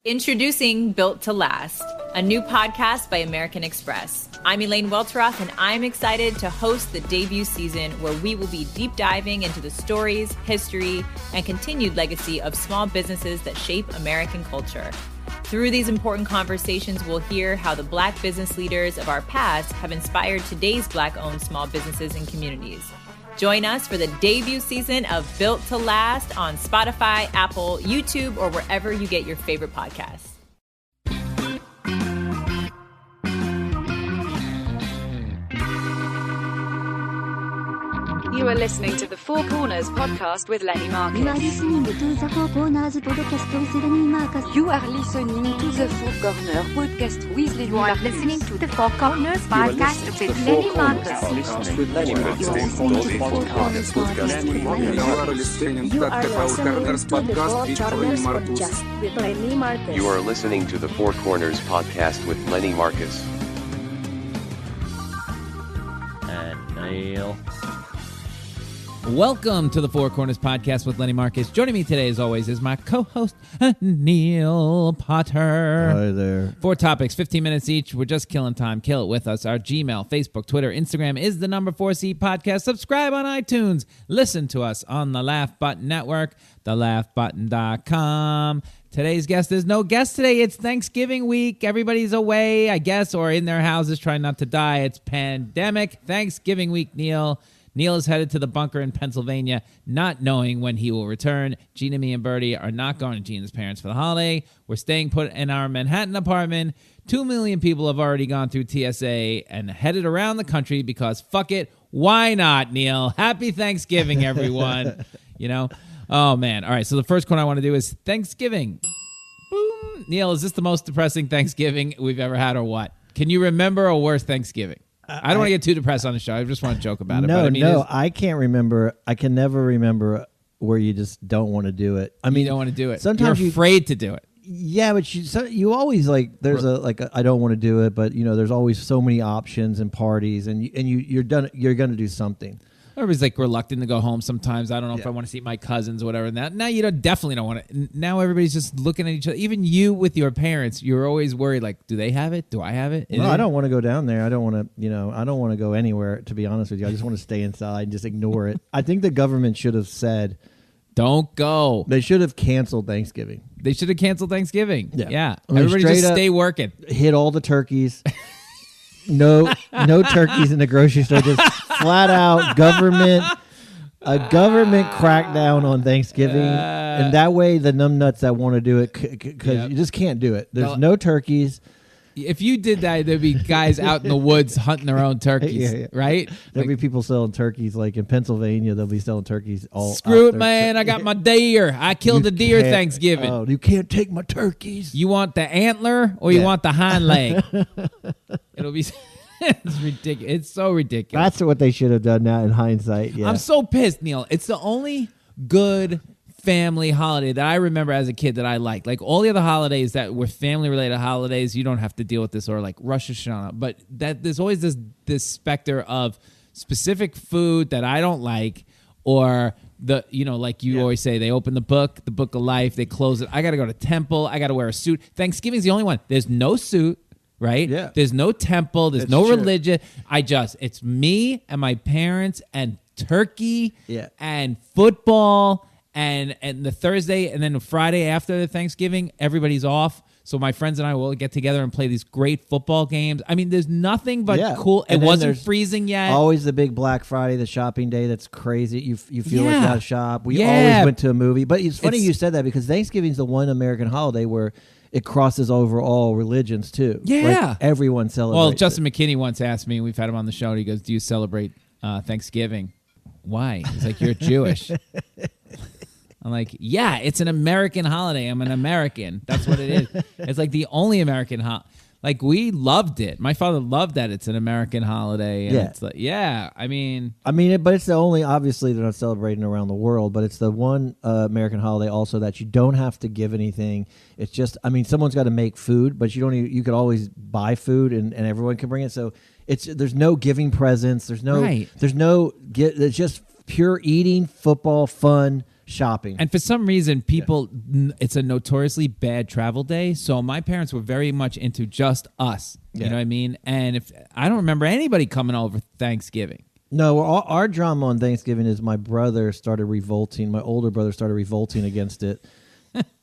Introducing Built to Last, a new podcast by American Express. I'm Elaine Welteroth, and I'm excited to host the debut season where we will be deep diving into the stories, history, and continued legacy of small businesses that shape American culture. Through these important conversations, we'll hear how the Black business leaders of our past have inspired today's Black-owned small businesses and communities. Join us for the debut season of Built to Last on Spotify, Apple, YouTube, or wherever you get your favorite podcasts. You are listening to the Four Corners podcast with Lenny Marcus. You are listening to the Four Corners podcast with Lenny Marcus. You are listening to the Four Corners podcast with Lenny Marcus. You are listening to the Four Corners podcast with Lenny Marcus. You are listening to the Four Corners podcast with Lenny Marcus. And Neil. Welcome to the Four Corners podcast with Lenny Marcus. Joining me today, as always, is my co-host, Neil Potter. Hi there. 4 topics, 15 minutes each. We're just killing time. Kill it with us. Our Gmail, Facebook, Twitter, Instagram is the number 4C podcast. Subscribe on iTunes. Listen to us on the Laugh Button Network, thelaughbutton.com. Today's guest, there's no guest today. It's Thanksgiving week. Everybody's away, I guess, or in their houses trying not to die. It's pandemic. Thanksgiving week, Neil. Neil is headed to the bunker in Pennsylvania, not knowing when he will return. Gina, me, and Bertie are not going to Gina's parents for the holiday. We're staying put in our Manhattan apartment. 2 million people have already gone through TSA and headed around the country because fuck it, why not, Neil? Happy Thanksgiving, everyone. You know? Oh, man. All right, so the first one I want to do is Thanksgiving. Boom. Neil, is this the most depressing Thanksgiving we've ever had or what? Can you remember a worse Thanksgiving? I don't want to get too depressed on the show. I just want to joke about it. No, but I mean, I can't remember. I can never remember where you just don't want to do it. I mean, you don't want to do it. Sometimes you're afraid to do it. Yeah, but you always there's I don't want to do it, but there's always so many options and parties, and you're going to do something. Everybody's like reluctant to go home sometimes. I don't know if I want to see my cousins or whatever. Now you definitely don't want to. Now everybody's just looking at each other. Even you with your parents, you're always worried. Like, do they have it? Do I have it? I don't want to go down there. I don't want to. I don't want to go anywhere. To be honest with you, I just want to stay inside and just ignore it. I think the government should have said, "Don't go." They should have canceled Thanksgiving. They should have canceled Thanksgiving. Yeah. I mean, everybody just stay working. Hit all the turkeys. No turkeys in the grocery store. Just flat out government crackdown on Thanksgiving, and that way the numbnuts that want to do it because you just can't do it. There's no turkeys. If you did that, there'd be guys out in the woods hunting their own turkeys, right? There'll be people selling turkeys, like in Pennsylvania. They'll be selling turkeys all. Screw it, man! I got my deer. I killed a deer Thanksgiving. Oh, you can't take my turkeys. You want the antler or you want the hind leg? It'll be. It's ridiculous. It's so ridiculous. That's what they should have done now in hindsight. Yeah. I'm so pissed, Neil. It's the only good family holiday that I remember as a kid that I liked. Like all the other holidays that were family-related holidays, you don't have to deal with this, or like Rosh Hashanah. But that there's always this specter of specific food that I don't like, or like you always say, they open the book of life, they close it. I got to go to temple. I got to wear a suit. Thanksgiving's the only one. There's no suit. Right? Yeah. There's no temple. There's no religion. It's me and my parents and turkey and football and the Thursday and then Friday after the Thanksgiving, everybody's off. So my friends and I will get together and play these great football games. I mean, there's nothing but cool. It wasn't freezing yet. Always the big Black Friday, the shopping day. That's crazy. You feel like you got to shop. We always went to a movie. But it's funny you said that because Thanksgiving's the one American holiday where it crosses over all religions too. Yeah. Like everyone celebrates. Well, Justin McKinney once asked me, we've had him on the show, and he goes, do you celebrate Thanksgiving? Why? He's like, you're Jewish. I'm like, yeah, it's an American holiday. I'm an American. That's what it is. It's like the only American holiday. Like, we loved it. My father loved that it's an American holiday. And it's like, I mean, but it's the only, obviously they're not celebrating around the world, but it's the one American holiday also that you don't have to give anything. It's just, someone's got to make food, but you could always buy food and everyone can bring it. So there's no giving presents. There's just pure eating, football, fun. shopping. And for some reason, people, it's a notoriously bad travel day. So my parents were very much into just us. You know what I mean? And if I don't remember anybody coming over Thanksgiving. No, our drama on Thanksgiving is my brother started revolting. My older brother started revolting against it.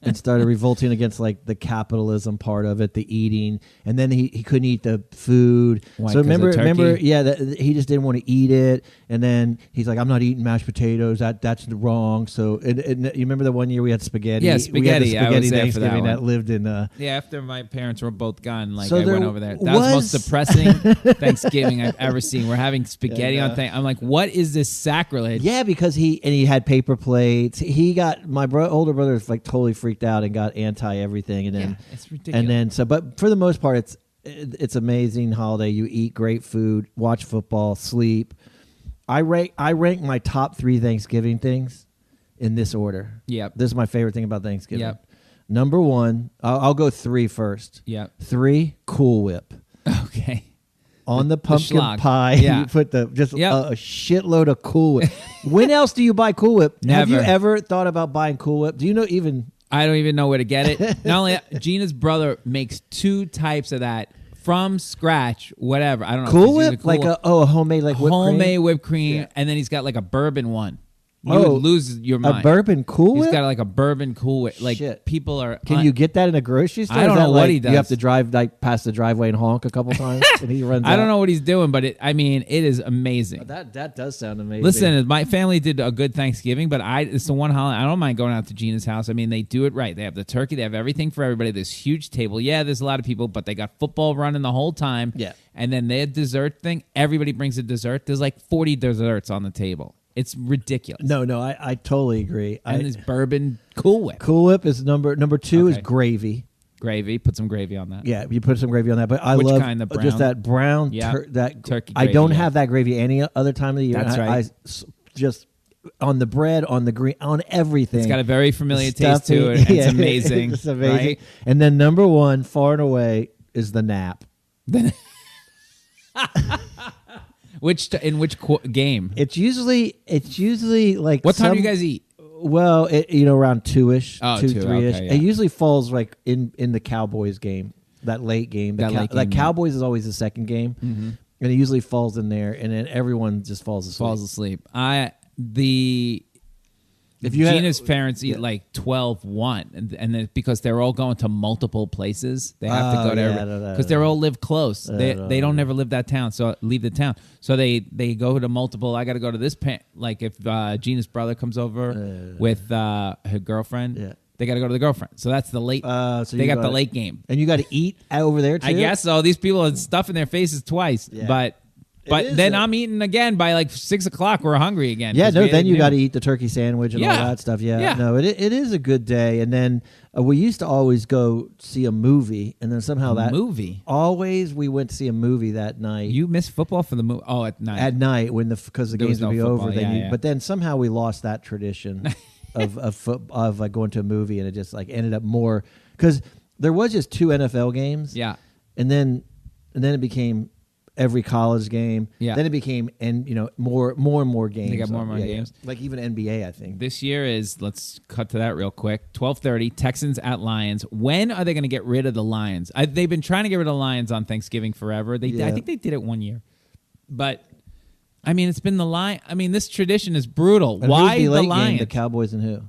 And started revolting against like the capitalism part of it, the eating, and then he couldn't eat the food. Why, so 'cause of remember, turkey? he just didn't want to eat it, and then he's like, I'm not eating mashed potatoes. That's wrong. So and you remember the one year we had spaghetti? Yeah, We had spaghetti. the I was there for that Thanksgiving one. that lived in. Yeah, after my parents were both gone, like So I there went over there. That was the most was- depressing Thanksgiving I've ever seen. We're having spaghetti on thing. I'm like, what is this sacrilege? Yeah, because he had paper plates. He got my older brother was like totally freaked out and got anti everything, and then it's ridiculous. and then but for the most part, it's amazing holiday. You eat great food, watch football, sleep. I rank my top 3 Thanksgiving things in this order. Yep. This is my favorite thing about Thanksgiving. Yep. Number 1, I'll go 3 first. Yep. 3, Cool Whip. Okay. On the pumpkin schlock. pie, Yeah. you put a Yep. shitload of Cool Whip. When else do you buy Cool Whip? Have you Never. ever thought about buying Cool Whip? Do you know even? I don't even know where to get it. Not only that, Gina's brother makes 2 types of that from scratch, whatever. I don't know. Cool He's Whip? using Like a homemade like whipped homemade cream? whipped cream, Yeah. and then he's got like a bourbon one. You Oh, would lose your mind. A bourbon Cool He's Whip? got like a bourbon Cool Whip. Like Shit. people are. Can you get that in a grocery store? I don't Is that know what like he does. You have to drive like past the driveway and honk a couple times, and he runs. I don't out? know what he's doing, but it is amazing. That does sound amazing. Listen, my family did a good Thanksgiving, but it's the one holiday I don't mind going out to Gina's house. I mean, they do it right. They have the turkey, they have everything for everybody. This huge table. Yeah, there's a lot of people, but they got football running the whole time. Yeah. And then they had dessert thing. Everybody brings a dessert. There's like 40 desserts on the table. It's ridiculous. No, I totally agree. And there's bourbon Cool Whip. Cool Whip is number 2 is Okay. gravy. Gravy. Put some gravy on that. Yeah, you put some gravy on that. But I Which love kind, the brown? just that brown Yeah. that Turkey I gravy, don't yeah. have that gravy any other time of the year. That's I right. Just on the bread, on the green, on everything. It's got a very familiar taste Stuffing. to it. And Yeah, it's amazing. It's amazing. Right? And then number 1, far and away, is the nap. In which game? It's usually like What time do you guys eat? Well, around 2-ish, Oh, 2, 2, 3-ish. okay, yeah. It usually falls like in the Cowboys game, that late game. That late game, like yeah. Cowboys is always the second game, and it usually falls in there, and then everyone just falls asleep. Falls asleep. If you had- Gina's parents eat like 12-1, and then because they're all going to multiple places, they have to Oh, go to yeah, because they all live close. They no. don't never leave the town, so they go to multiple. I got to go to this like if Gina's brother comes over with her girlfriend, Yeah. they got to go to the girlfriend. So that's the late. So they you got the gotta- late game. and you got to eat over there too. I guess so. These people are stuffing their faces twice, Yeah. but is then a- I'm eating again by like 6 o'clock. We're hungry again. Yeah, 'cause no. we Then ate you noon. got to eat the turkey sandwich and all Yeah. that stuff. Yeah, Yeah. no. It is a good day. And then we used to always go see a movie, and then somehow that movie. always we went to see a movie that night. You miss football for the movie? Oh, at night. At night when because the There was games would no be football, over. Then yeah, yeah. But then somehow we lost that tradition of like going to a movie, and it just like ended up more because there was just 2 NFL games. Yeah. and then it became every college game. Yeah. Then it became more and more games. They got more and more Yeah, games. yeah. Like even NBA, I think. This year is, let's cut to that real quick. 12:30, Texans at Lions. When are they going to get rid of the Lions? They've been trying to get rid of the Lions on Thanksgiving forever. I Yeah. think they did it one year. But, I mean, it's been the Lions. I mean, this tradition is brutal. And Why who's the late game, Lions? the Cowboys and who?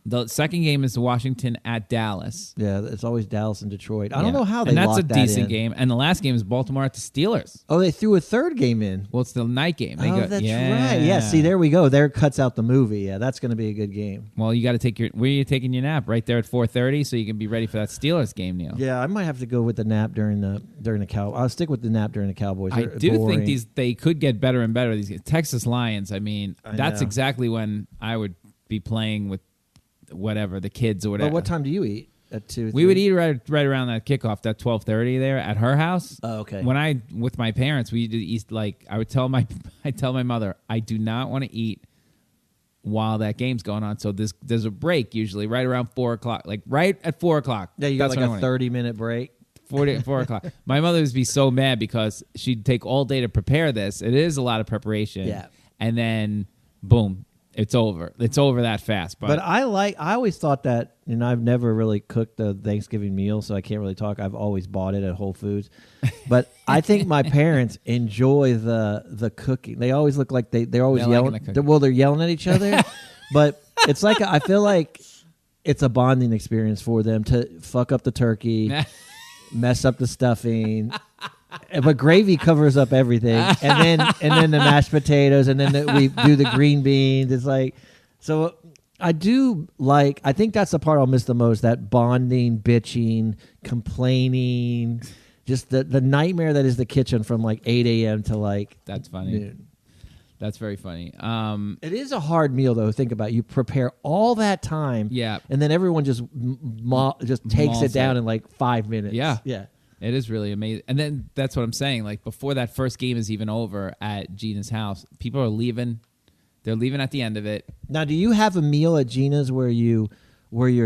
The second game is Washington at Dallas. Yeah, it's always Dallas and Detroit. I don't Yeah. know how they And that's a locked that decent in. game. And the last game is Baltimore at the Steelers. Oh, they threw a third game in. Well, it's the night game. They Oh, go, that's yeah. right. Yeah, see, there we go. There cuts out the movie. Yeah, that's going to be a good game. Well, you got to take where are you taking your nap? Right there at 4:30, so you can be ready for that Steelers game, Neil. Yeah, I might have to go with the nap during the I'll stick with the nap during the Cowboys. I They're do boring. think they could get better and better. These Texas Lions. I mean, that's know. exactly when I would be playing with whatever the kids or whatever. But what time do you eat? At 2? We would eat right around that kickoff, that 12:30 there at her house. Oh, okay. When I with my parents, we did eat like I tell my mother I do not want to eat while that game's going on. So there's a break usually right around 4 o'clock, like right at 4 o'clock. Yeah, you got That's like when I a wanna eat. 30-minute break. 4 o'clock. My mother would be so mad because she'd take all day to prepare this. It is a lot of preparation. Yeah. And then, boom, it's over. It's over that fast. But I always thought that, and I've never really cooked a Thanksgiving meal, so I can't really talk. I've always bought it at Whole Foods. But I think my parents enjoy the cooking. They always look like they're always yelling. They're yelling at each other. But it's like, I feel like it's a bonding experience for them to fuck up the turkey, mess up the stuffing. But gravy covers up everything, and then the mashed potatoes, and then we do the green beans. It's like, so I think that's the part I'll miss the most, that bonding, bitching, complaining, just the nightmare that is the kitchen from like 8 a.m. to like that's funny. noon. That's very funny. It is a hard meal, though. Think about it. You prepare all that time, and then everyone just takes it down in like 5 minutes. Yeah. It is really amazing. And then that's what I'm saying. Like, before that first game is even over at Gina's house, people are leaving. They're leaving at the end of it. Now, do you have a meal at Gina's where you're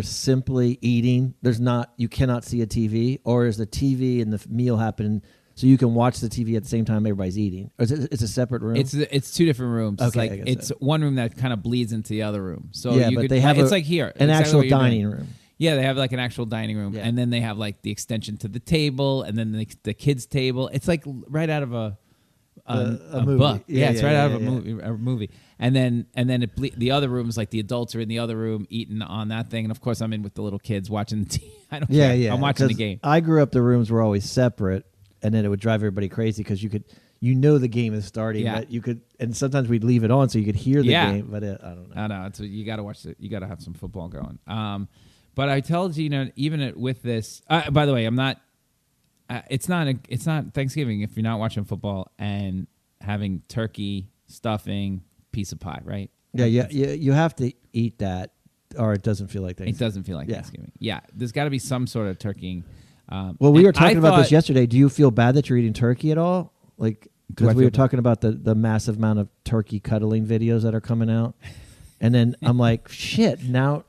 simply eating? You cannot see a TV, or is the TV and the meal happening so you can watch the TV at the same time everybody's eating? Or it's a separate room? It's two different rooms. Okay, it's one room that kind of bleeds into the other room. So they have it's like here. An actual dining room. Yeah, they have like an actual dining room, and then they have like the extension to the table, and then the kids' table. It's like right out of a movie. book. Yeah, it's right out of a movie. And then the other rooms, like the adults are in the other room eating on that thing, and of course I'm in with the little kids watching the TV. I don't care. I'm watching the game. I grew up, the rooms were always separate, and then it would drive everybody crazy because the game is starting, but and sometimes we'd leave it on so you could hear the game, but I don't know. I know. You got to watch it. You got to have some football going. But I tell Gina, even with this, by the way, I'm not. It's not Thanksgiving if you're not watching football and having turkey, stuffing, piece of pie, right? Yeah, you have to eat that, or it doesn't feel like Thanksgiving. It doesn't feel like Thanksgiving. Yeah, there's got to be some sort of turkeying. Well, we were talking about this yesterday. Do you feel bad that you're eating turkey at all? Like, because we were talking about the massive amount of turkey cuddling videos that are coming out, and then I'm like, shit, now.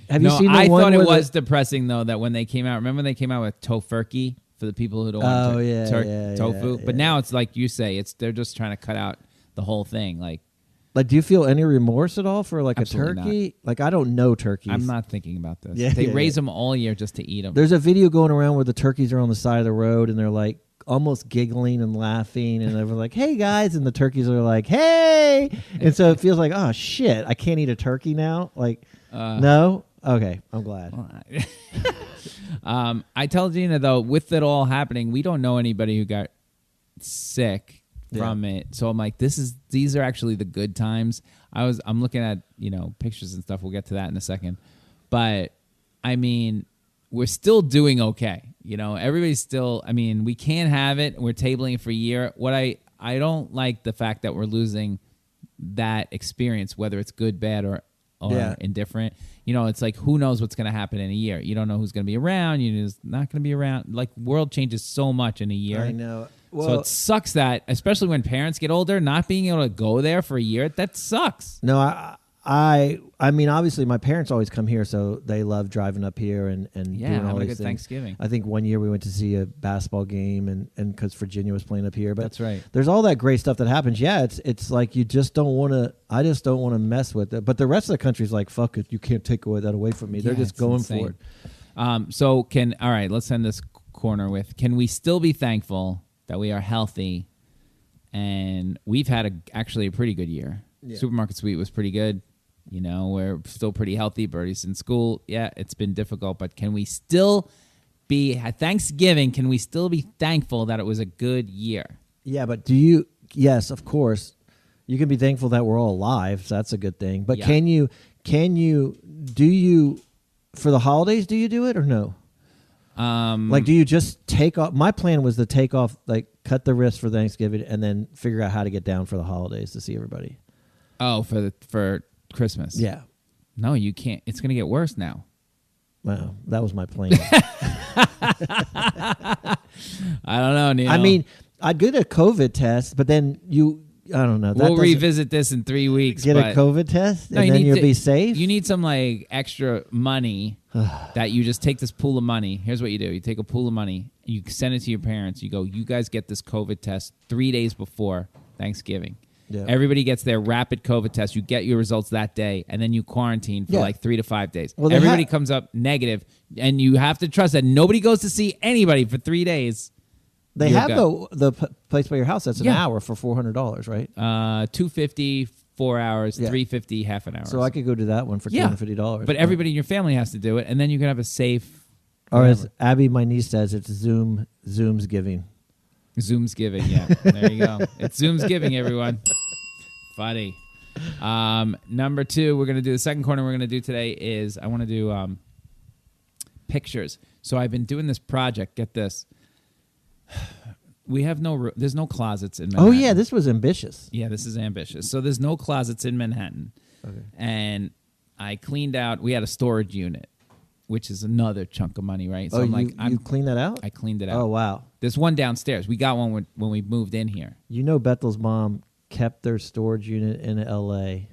Have you seen the one? I thought it was depressing though that when they came out. Remember when they came out with tofurkey for the people who don't want tofu. But now it's like you say, they're just trying to cut out the whole thing. Like, do you feel any remorse at all for like a turkey? Not. Like, I don't know turkeys. I'm not thinking about this. They raise them all year just to eat them. There's a video going around where the turkeys are on the side of the road and they're like almost giggling and laughing, and they're like, "Hey guys," and the turkeys are like, "Hey," and so it feels like, oh shit, I can't eat a turkey now. Like, no. Okay, I'm glad. I tell Gina, though, with it all happening, we don't know anybody who got sick from it. So I'm like, these are actually the good times. I'm looking at, pictures and stuff. We'll get to that in a second. But, I mean, we're still doing okay. Everybody's still, we can't have it. We're tabling it for a year. What I don't like the fact that we're losing that experience, whether it's good, bad, or indifferent. It's like, who knows what's going to happen in a year? You don't know who's going to be around. You're just not going to be around. Like, world changes so much in a year. I know. Well, so it sucks that, especially when parents get older, not being able to go there for a year, that sucks. No, I mean, obviously, my parents always come here, so they love driving up here and doing all these things. Thanksgiving. I think one year we went to see a basketball game, and because Virginia was playing up here. But that's right. There's all that great stuff that happens. Yeah, it's like you just don't want to. I just don't want to mess with it. But the rest of the country's like, fuck it, you can't take that away from me. They're just going insane. for it. So all right, let's end this corner with: can we still be thankful that we are healthy, and we've had actually a pretty good year? Yeah. Supermarket Sweep was pretty good. We're still pretty healthy. Birdie's in school. Yeah, it's been difficult, but can we still be Thanksgiving? Can we still be thankful that it was a good year? Yeah, but yes, of course. You can be thankful that we're all alive. So that's a good thing. But can you, for the holidays, do you do it or no? Like, do you just take off? My plan was to take off, like, cut the wrist for Thanksgiving and then figure out how to get down for the holidays to see everybody. Oh, for Christmas. Yeah. No, you can't. It's going to get worse now. Wow, that was my plan. I don't know, Neil. I mean, I'd get a COVID test, but then I don't know. We'll revisit this in 3 weeks. Get a COVID test, and then you'll be safe? You need some, like, extra money that you just take this pool of money. Here's what you do. You take a pool of money, you send it to your parents. You go, you guys get this COVID test 3 days before Thanksgiving. Yeah. Everybody gets their rapid COVID test. You get your results that day, and then you quarantine for like 3 to 5 days. Well, everybody comes up negative, and you have to trust that nobody goes to see anybody for 3 days. They have the place by your house that's an hour for $400, right? $250 4 hours, $350 half an hour. So I could go to that one for $250. But everybody in your family has to do it, and then you can have a safe. Or as Abby, my niece, says, it's Zoom's giving. Zoom's giving, yeah. There you go. It's Zoom's giving, everyone. Funny. Number 2, we're going to do the second corner we're going to do today is I want to do pictures. So I've been doing this project. Get this. We have there's no closets in Manhattan. Oh, yeah, this was ambitious. Yeah, this is ambitious. So there's no closets in Manhattan. Okay. And I cleaned out, we had a storage unit, which is another chunk of money, right? So you cleaned that out? I cleaned it out. Oh, wow. There's one downstairs. We got one when we moved in here. You know Bethel's mom kept their storage unit in L.A.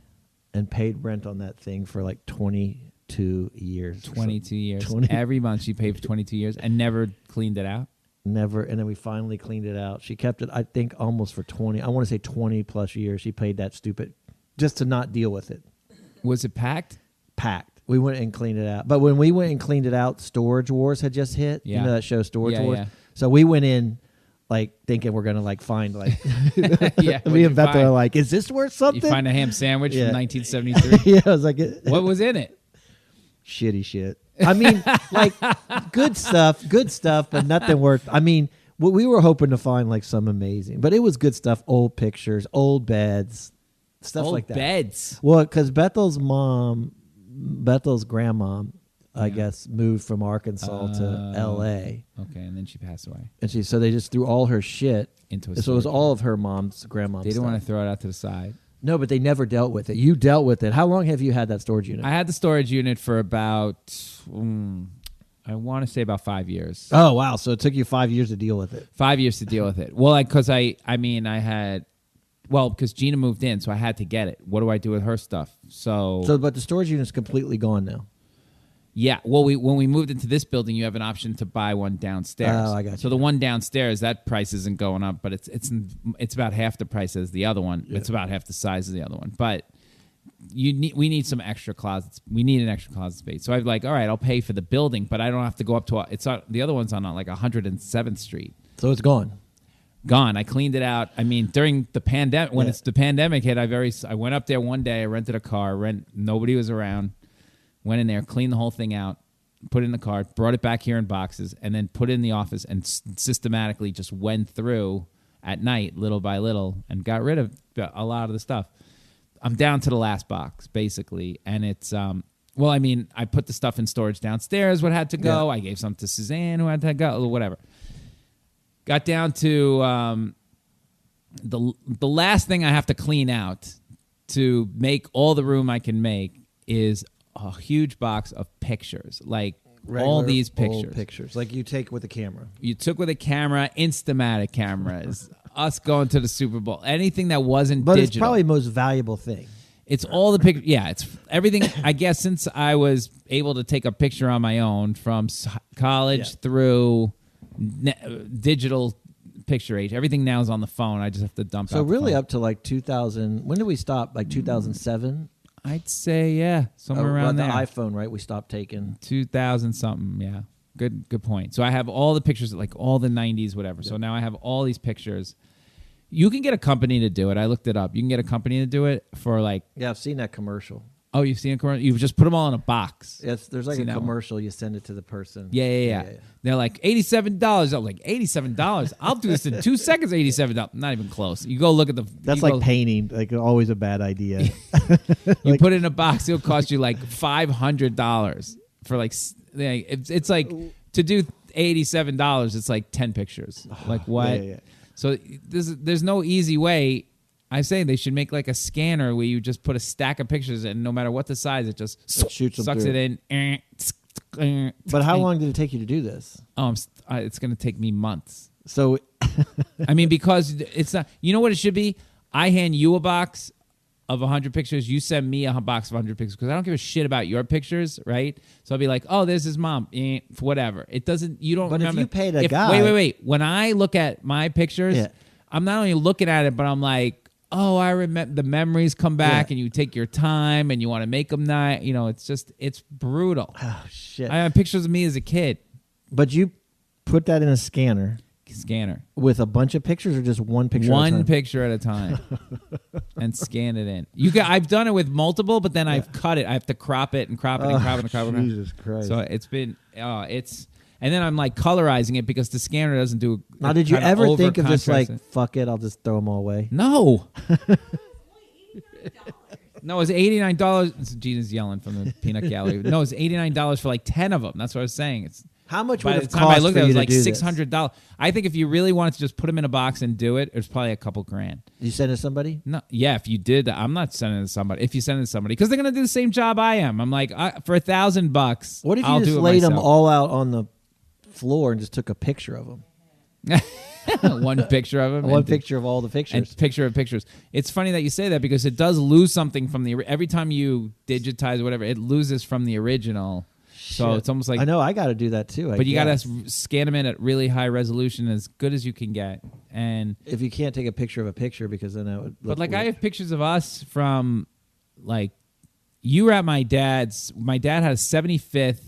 and paid rent on that thing for like 22 years. 22 years. Every month she paid for 22 years and never cleaned it out? Never. And then we finally cleaned it out. She kept it, I think, almost for 20. I want to say 20 plus years. She paid that stupid just to not deal with it. Was it packed? Packed. We went and cleaned it out. But when we went and cleaned it out, Storage Wars had just hit. Yeah. You know that show, Storage Wars? Yeah. So we went in like thinking we're going to like find like. Yeah. Me and Bethel are like, is this worth something? You find a ham sandwich from 1973? Yeah. I was like. What was in it? Shitty shit. I mean, like good stuff, but nothing worth. I mean, we were hoping to find like some amazing, but it was good stuff. Old pictures, old beds, stuff old like that. Beds. Well, because Bethel's grandma, I guess, moved from Arkansas to L.A. Okay, and then she passed away. And so they just threw all her shit into a so it was all of her grandmom's. They didn't want to throw it out to the side. No, but they never dealt with it. You dealt with it. How long have you had that storage unit? I had the storage unit for about, I want to say about 5 years. Oh, wow. So it took you 5 years to deal with it. 5 years to deal with it. Well, because because Gina moved in, so I had to get it. What do I do with her stuff? But the storage unit's completely gone now. Yeah. Well, when we moved into this building, you have an option to buy one downstairs. Oh, I got you. So the one downstairs, that price isn't going up, but it's about half the price as the other one. Yeah. It's about half the size of the other one. But we need some extra closets. We need an extra closet space. So I'm like, all right, I'll pay for the building, but I don't have to go up to the other one's on like 107th Street. So it's gone. Gone. I cleaned it out. I mean, during the pandemic, when the pandemic hit, I went up there one day. I rented a car. Nobody was around. Went in there, cleaned the whole thing out, put it in the car, brought it back here in boxes, and then put it in the office and systematically just went through at night, little by little, and got rid of a lot of the stuff. I'm down to the last box, basically, and it's I put the stuff in storage downstairs, what had to go. Yeah. I gave some to Suzanne, who had to go, or whatever. Got down to the last thing I have to clean out to make all the room I can make is a huge box of pictures, like regular, all these pictures, like you take with a camera. You took with a camera, Instamatic cameras, us going to the Super Bowl, anything that wasn't digital. It's probably the most valuable thing. It's all the pictures. Yeah, it's everything. I guess since I was able to take a picture on my own from college through digital picture age, everything now is on the phone. I just have to dump out. So really up to like 2000. When did we stop? Like 2007? I'd say, somewhere around there. The iPhone, right? We stopped taking 2000 something. Yeah, good point. So I have all the pictures, like all the 90s, whatever. Yeah. So now I have all these pictures. You can get a company to do it. I looked it up. You can get a company to do it for like. Yeah, I've seen that commercial. Oh, you've seen a commercial? You just put them all in a box. Yes, there's like a commercial. You send it to the person. Yeah. They're like $87. I'm like, $87? I'll do this in 2 seconds. $87. Not even close. You go look at the. That's like painting. Like always a bad idea. You put it in a box. It'll cost you like $500 for like. It's like to do $87. It's like 10 pictures. Like what? Yeah. So there's no easy way. I say they should make like a scanner where you just put a stack of pictures and no matter what the size, it just shoots sucks it in. But how long did it take you to do this? It's going to take me months. So, I mean, because it's not, you know what it should be? I hand you a box of 100 pictures. You send me a box of 100 pictures because I don't give a shit about your pictures, right? So I'll be like, oh, there's his mom. Whatever. It doesn't, you don't but remember. If you paid a guy. Wait. When I look at my pictures, I'm not only looking at it, but I'm like, oh, I remember the memories come back and you take your time and you want to make them nice. You know, it's brutal. Oh, shit. I have pictures of me as a kid. But you put that in a scanner with a bunch of pictures or just one picture One picture at a time and scan it in. I've done it with multiple, but then I've cut it. I have to crop it and crop it and crop it and crop it. Jesus Christ. So it's been, and then I'm like colorizing it because the scanner doesn't do. Now, did you ever think of just like, fuck it, I'll just throw them all away? No. No, it was $89. Gina's yelling from the peanut gallery. No, it was $89 for like 10 of them. That's what I was saying. How much would by it the cost time I looked for at it, you was like to do this? $600. I think if you really wanted to just put them in a box and do it, it was probably a couple grand. You send it to somebody? No, yeah. If you did, I'm not sending it to somebody. If you send it to somebody, because they're gonna do the same job I am. I'm like, for $1,000. What if you I'll just do it laid them myself. all out on the floor and just took a picture of them? One picture of them. One picture of all the pictures. And picture of pictures. It's funny that you say that because it does lose something from the every time you digitize or whatever, it loses from the original. So it's almost like I know I got to do that too. But you got to scan them in at really high resolution, as good as you can get. And if you can't take a picture of a picture, because then that would. But like weird. I have pictures of us from, like, you were at my dad's. My dad had a 75th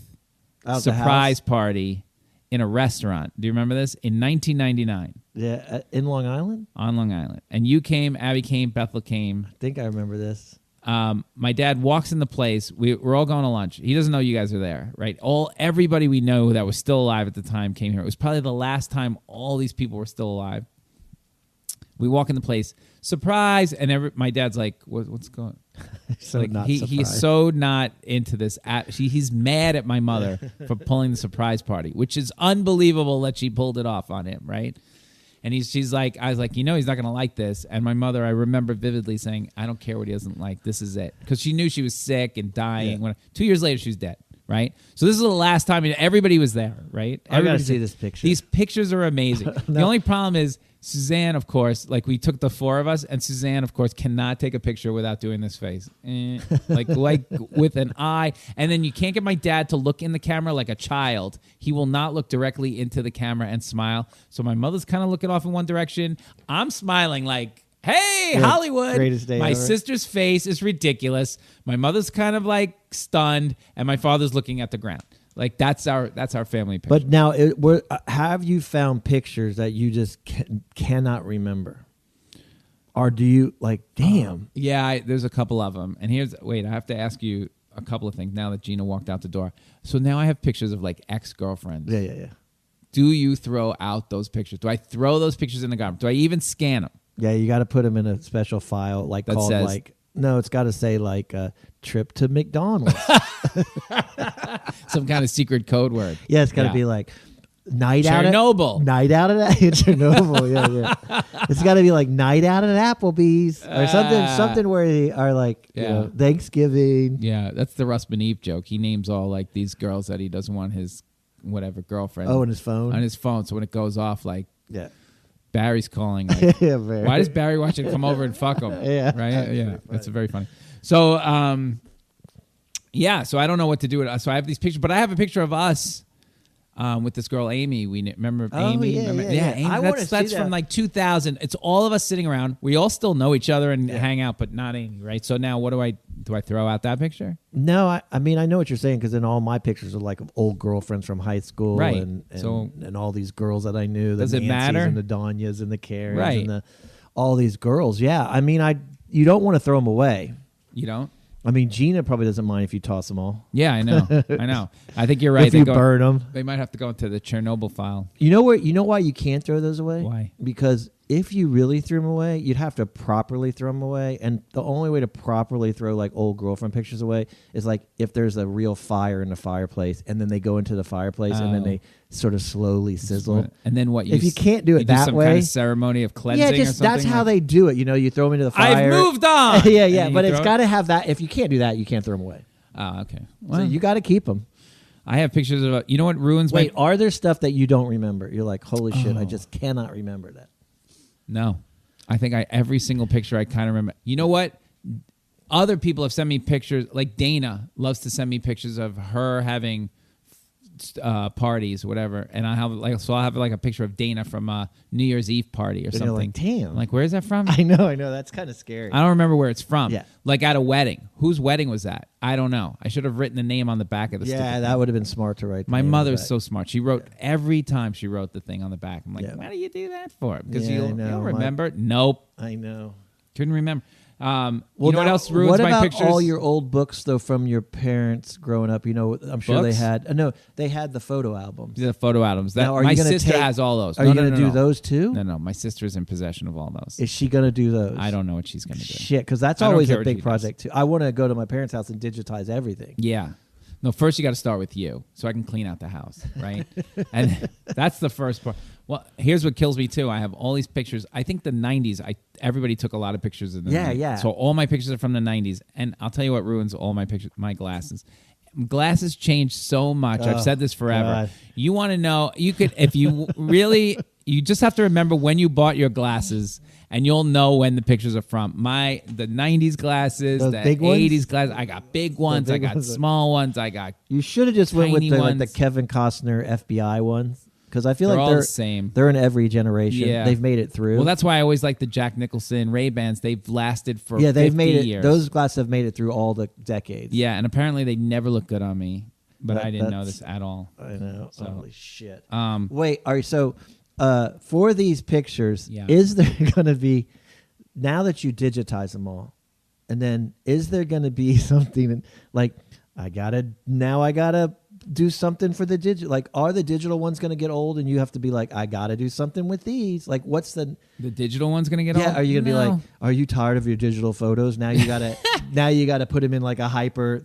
surprise party in a restaurant. Do you remember this? In 1999. Yeah, in Long Island. On Long Island, and you came, Abby came, Bethel came. I think I remember this. My dad walks in the place. We're all going to lunch. He doesn't know you guys are there, right? Everybody we know that was still alive at the time came here. It was probably the last time all these people were still alive. We walk in the place, surprise, and my dad's like, "What's going?" So like not he's so not into this. He's mad at my mother for pulling the surprise party, which is unbelievable that she pulled it off on him, right? And she's like, I was like, he's not going to like this. And my mother, I remember vividly saying, I don't care what he doesn't like. This is it. Because she knew she was sick and dying. Yeah. 2 years later, she was dead, right? So this is the last time everybody was there, right? I got to see this picture. These pictures are amazing. No. The only problem is Suzanne, of course, like we took the four of us, and Suzanne, of course, cannot take a picture without doing this face. Like with an eye. And then you can't get my dad to look in the camera like a child. He will not look directly into the camera and smile. So my mother's kind of looking off in one direction. I'm smiling like, hey, Hollywood. Greatest day my ever. sister's face is ridiculous. My mother's kind of like stunned, and my father's looking at the ground. Like that's our family picture. But now, have you found pictures that you just cannot remember, or do you like? Damn. Yeah, there's a couple of them. And I have to ask you a couple of things now that Gina walked out the door. So now I have pictures of like ex-girlfriends. Yeah. Do you throw out those pictures? Do I throw those pictures in the garbage? Do I even scan them? Yeah, you got to put them in a special file, like That called says- like. No, it's got to say like trip to McDonald's. Some kind of secret code word. Yeah, it's got to be like night out at Chernobyl. Chernobyl. Yeah. It's got to be like night out at Applebee's or something where they are like you know, Thanksgiving. Yeah, that's the Russ Beneath joke. He names all like these girls that he doesn't want his whatever girlfriend. Oh, on his phone. On his phone. So when it goes off, like Barry's calling. Like, Yeah, Barry. why does Barry want you to come over and fuck him? Yeah. Right? Yeah. That's very funny. So, so I don't know what to do with it. So I have these pictures, but I have a picture of us with this girl, Amy. Remember Amy? Yeah, Remember? yeah. Amy. I wanna That's see from that. like 2000. It's all of us sitting around. We all still know each other and hang out, but not Amy, right? So now what do I throw out that picture? No, I mean I know what you're saying because then all my pictures are like of old girlfriends from high school, Right. and all these girls that I knew. The Does it Nancys matter? And the Danyas and the Karens Right. and all these girls. Yeah, I mean you don't want to throw them away. You don't? I mean Gina probably doesn't mind if you toss them all. Yeah, I know. I know. I think you're right. If you burn them, They might have to go into the Chernobyl file. You know why you can't throw those away? Why? Because if you really threw them away, you'd have to properly throw them away. And the only way to properly throw like old girlfriend pictures away is like if there's a real fire in the fireplace and then they go into the fireplace and then they sort of slowly sizzle. And then what? If you can't do it you that some way, kind of ceremony of cleansing. yeah, or just something that's how like- they do it. You know, you throw them into the fire. I've moved on. yeah, And but you it's throw got to have that. If you can't do that, you can't throw them away. Oh, okay. So Well, you got to keep them. I have pictures of. You know what ruins Wait, my? are there stuff that you don't remember? You're like, holy shit, I just cannot remember that. No, I think every single picture I kind of remember. You know what? Other people have sent me pictures. Like Dana loves to send me pictures of her having parties, whatever, and I have like a picture of Dana from a New Year's Eve party or And something. you're like, damn. I'm like, where is that from? I know. That's kind of scary. I don't remember where it's from. Yeah. Like at a wedding. Whose wedding was that? I don't know. I should have written the name on the back of the Yeah, stupid that thing. would have been smart to write. The My name on the mother's back. so smart. She wrote every time she wrote the thing on the back. I'm like, Yeah. why do you do that for? Because Yeah, I you'll know. remember. Nope. I know. Couldn't remember. You know now, what else ruins what my about pictures? all your old books though from your parents growing up? You know, I'm sure Books? they had. No, they had the photo albums. The photo albums. That Now, are my you gonna sister take- has all those. Are No, you no, going to no, do no. those too? No, my sister's in possession of all those. Is she going to do those? I don't know what she's going to do. Shit, because that's I don't always care a what big she does. project too. I want to go to my parents' house and digitize everything. Yeah. No, first you got to start with you so I can clean out the house, right? And that's the first part. Well, here's what kills me too. I have all these pictures. I think the 90s, everybody took a lot of pictures in the 90s. Yeah. So all my pictures are from the 90s. And I'll tell you what ruins all my pictures, my glasses. Glasses change so much. I've said this forever. God. You want to know, you could, if you really, you just have to remember when you bought your glasses and you'll know when the pictures are from. The 90s glasses, Those the big ones? 80s glasses. I got big ones. I big got ones. small ones. I got You should have just went with Tiny the, like the ones. Kevin Costner FBI ones because I feel They're like all they're the same. They're in every generation. Yeah. They've made it through. Well, that's why I always like the Jack Nicholson Ray-Bans. They've lasted for they've 50 made it. years. Those glasses have made it through all the decades. Yeah, and apparently they never look good on me, but I didn't know that's- this at all. I know. So, Holy shit. Wait, all right. So, for these pictures, Yeah. is there going to be now that you digitize them all, and then is there going to be something like I gotta do something for the digital? Like, are the digital ones going to get old, and you have to be like, I gotta do something with these? Like, what's the digital one's gonna get yeah? old? Are you gonna be No. like, are you tired of your digital photos? Now you gotta now you gotta put them in like a hyper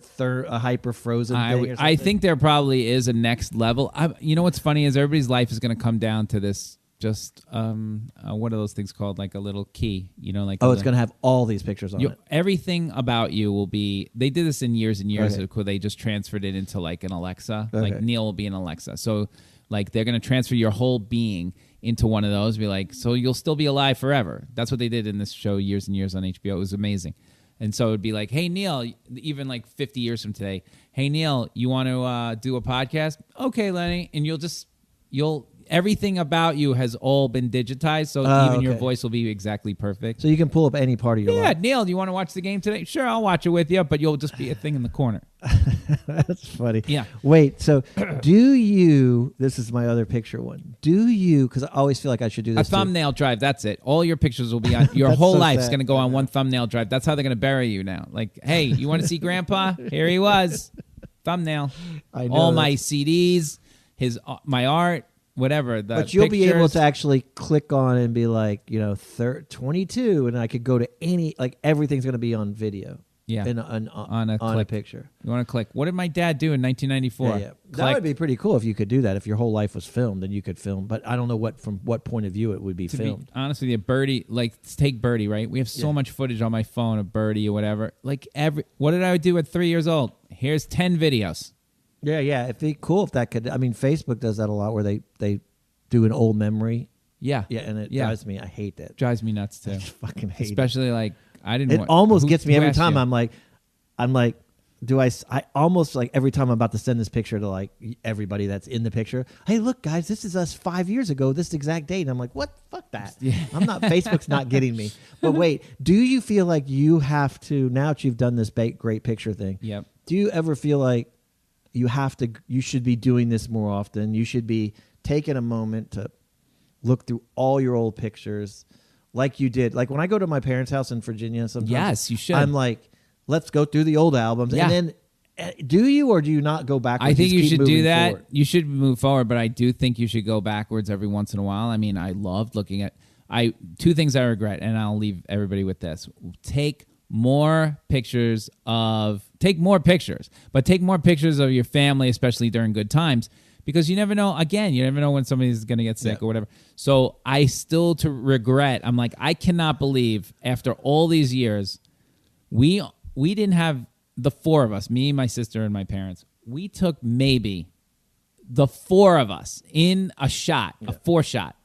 frozen thing. Or I something? think there probably is a next level. You know what's funny is everybody's life is going to come down to this. Just what are those things called? Like a little key, like it's going to have all these pictures on it. Everything about you will be. They did this in years and years Okay. ago. They just transferred it into like an Alexa. Okay. Like Neil will be an Alexa. So like they're going to transfer your whole being into one of those. Be like, so you'll still be alive forever. That's what they did in this show years and years on HBO. It was amazing. And so it'd be like, hey, Neil, even like 50 years from today, hey, Neil, you want to do a podcast? Okay, Lenny. And everything about you has all been digitized. So even your okay. voice will be exactly perfect. So you can pull up any part of your Yeah, life. Neil, do you want to watch the game today? Sure, I'll watch it with you, but you'll just be a thing in the corner. That's funny. Yeah. Wait, so do you, this is my other picture one, do you, because I always feel like I should do A this too. thumbnail drive, that's it. All your pictures will be on, your That's whole so life's sad. going to go on one thumbnail drive. That's how they're going to bury you now. Like, hey, you want to see Grandpa? Here he was. Thumbnail. I know, All my that's- CDs, my art, whatever. But you'll be able pictures. to actually click on and be like, 22, and I could go to any, like everything's going to be on video. Yeah. On a click. picture. You want to click. What did my dad do in 1994? Yeah. That would be pretty cool if you could do that. If your whole life was filmed, then you could film. But I don't know from what point of view it would be To filmed. be honest with you, Birdie, like take Birdie, right? We have so much footage on my phone of Birdie or whatever. Like what did I do at 3 years old? Here's 10 videos. Yeah. It'd be cool if that could. I mean, Facebook does that a lot, where they do an old memory. Yeah. Yeah, and it drives me. I hate that. Drives me nuts too. I just fucking hate it. Especially like I didn't. It almost gets me who every asked time. you? I'm like, I almost like every time I'm about to send this picture to like everybody that's in the picture. Hey, look, guys, this is us 5 years ago, this exact date. And I'm like, what? Fuck that. Yeah. I'm not. Facebook's not getting me. But wait, do you feel like you have to, now that you've done this great picture thing? Yep. Do you ever feel like you should be doing this more often? You should be taking a moment to look through all your old pictures, like you did. Like when I go to my parents' house in Virginia, sometimes Yes, you should. I'm like, let's go through the old albums, Yeah. and then do you or do you not go backwards? I think Just you keep should moving do that. forward? You should move forward, but I do think you should go backwards every once in a while. I mean, I loved looking at. Two things I regret, and I'll leave everybody with this: take more pictures, but take more pictures of your family, especially during good times. Because you never know, again, you never know when somebody's going to get sick or whatever. So I still to regret, I'm like, I cannot believe after all these years, we didn't have the four of us, me, my sister, and my parents. We took maybe the four of us in a shot, a 4-shot,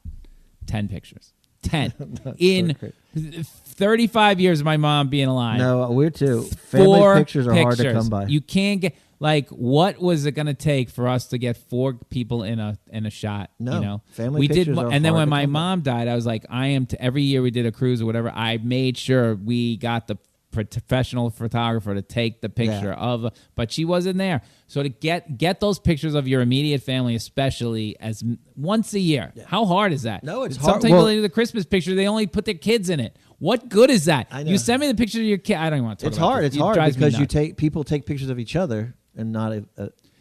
10 pictures. 10. In 35 years of my mom being alive. No, we're too. Family Four pictures are hard to come by. You can't get Like, what was it going to take for us to get 4 people in a shot? No. You know, Family we did, pictures are and then hard when to my come by. mom died, I was like, every year we did a cruise or whatever. I made sure we got the professional photographer to take the picture of, but she wasn't there. So to get those pictures of your immediate family, especially as once a year, how hard is that? No, it's Some hard. people Well- they do the Christmas picture, they only put their kids in it. What good is that? I know. You send me the picture of your kid. I don't even want to talk It's about hard. this. It's It hard drives me because nuts. people take pictures of each other and not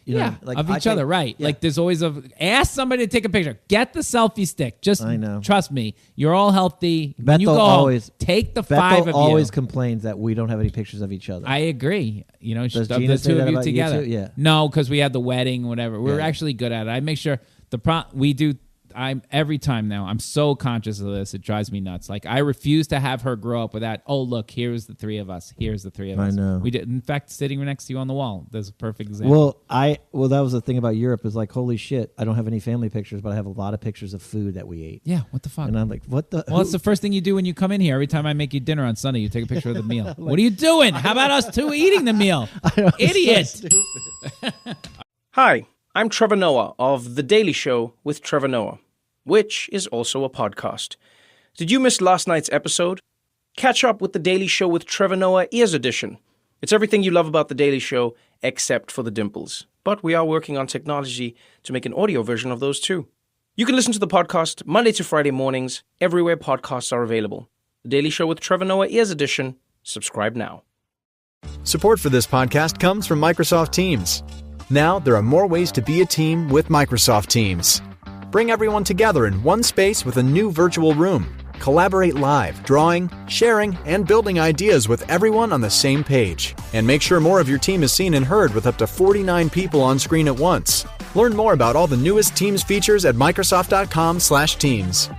you know, like of I each other, take- right? yeah. Like there's always ask somebody to take a picture. Get the selfie stick. Just I know. trust me, you're all healthy. When you go Bethel home, always take the Bethel 5 of always you. complains that we don't have any pictures of each other. I agree. You know, Does the Gina say 2 that of you about you together. too? Yeah. No, because we had the wedding, whatever. We're Yeah. actually good at it. I make sure we do. I'm every time now. I'm so conscious of this. It drives me nuts. Like I refuse to have her grow up with that. Oh, look, here's the 3 of us. Here's the 3 of I us. know. We did. In fact, sitting next to you on the wall. There's a perfect example. Well, that was the thing about Europe is like, holy shit, I don't have any family pictures, but I have a lot of pictures of food that we ate. Yeah. What the fuck? And I'm like, what the? Well, it's the first thing you do when you come in here. Every time I make you dinner on Sunday, you take a picture of the meal. What are you doing? How about us 2 eating the meal? Idiot. Hi, I'm Trevor Noah of The Daily Show with Trevor Noah, which is also a podcast. Did you miss last night's episode? Catch up with The Daily Show with Trevor Noah Ears Edition. It's everything you love about The Daily Show, except for the dimples. But we are working on technology to make an audio version of those too. You can listen to the podcast Monday to Friday mornings, everywhere podcasts are available. The Daily Show with Trevor Noah Ears Edition. Subscribe now. Support for this podcast comes from Microsoft Teams. Now, there are more ways to be a team with Microsoft Teams. Bring everyone together in one space with a new virtual room. Collaborate live, drawing, sharing, and building ideas with everyone on the same page. And make sure more of your team is seen and heard with up to 49 people on screen at once. Learn more about all the newest Teams features at Microsoft.com/Teams.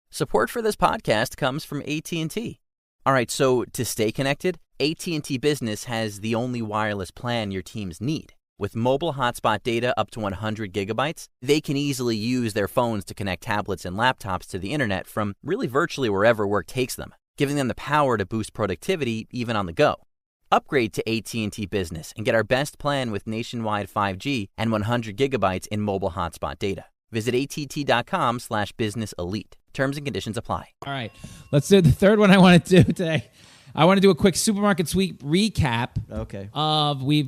Support for this podcast comes from AT&T. All right, so to stay connected, AT&T Business has the only wireless plan your teams need. With mobile hotspot data up to 100 gigabytes, they can easily use their phones to connect tablets and laptops to the internet from really virtually wherever work takes them, giving them the power to boost productivity even on the go. Upgrade to AT&T Business and get our best plan with nationwide 5G and 100 gigabytes in mobile hotspot data. Visit att.com/business elite. Terms and conditions apply. All right. Let's do the third one I want to do today. I want to do a quick supermarket sweep recap. Okay. We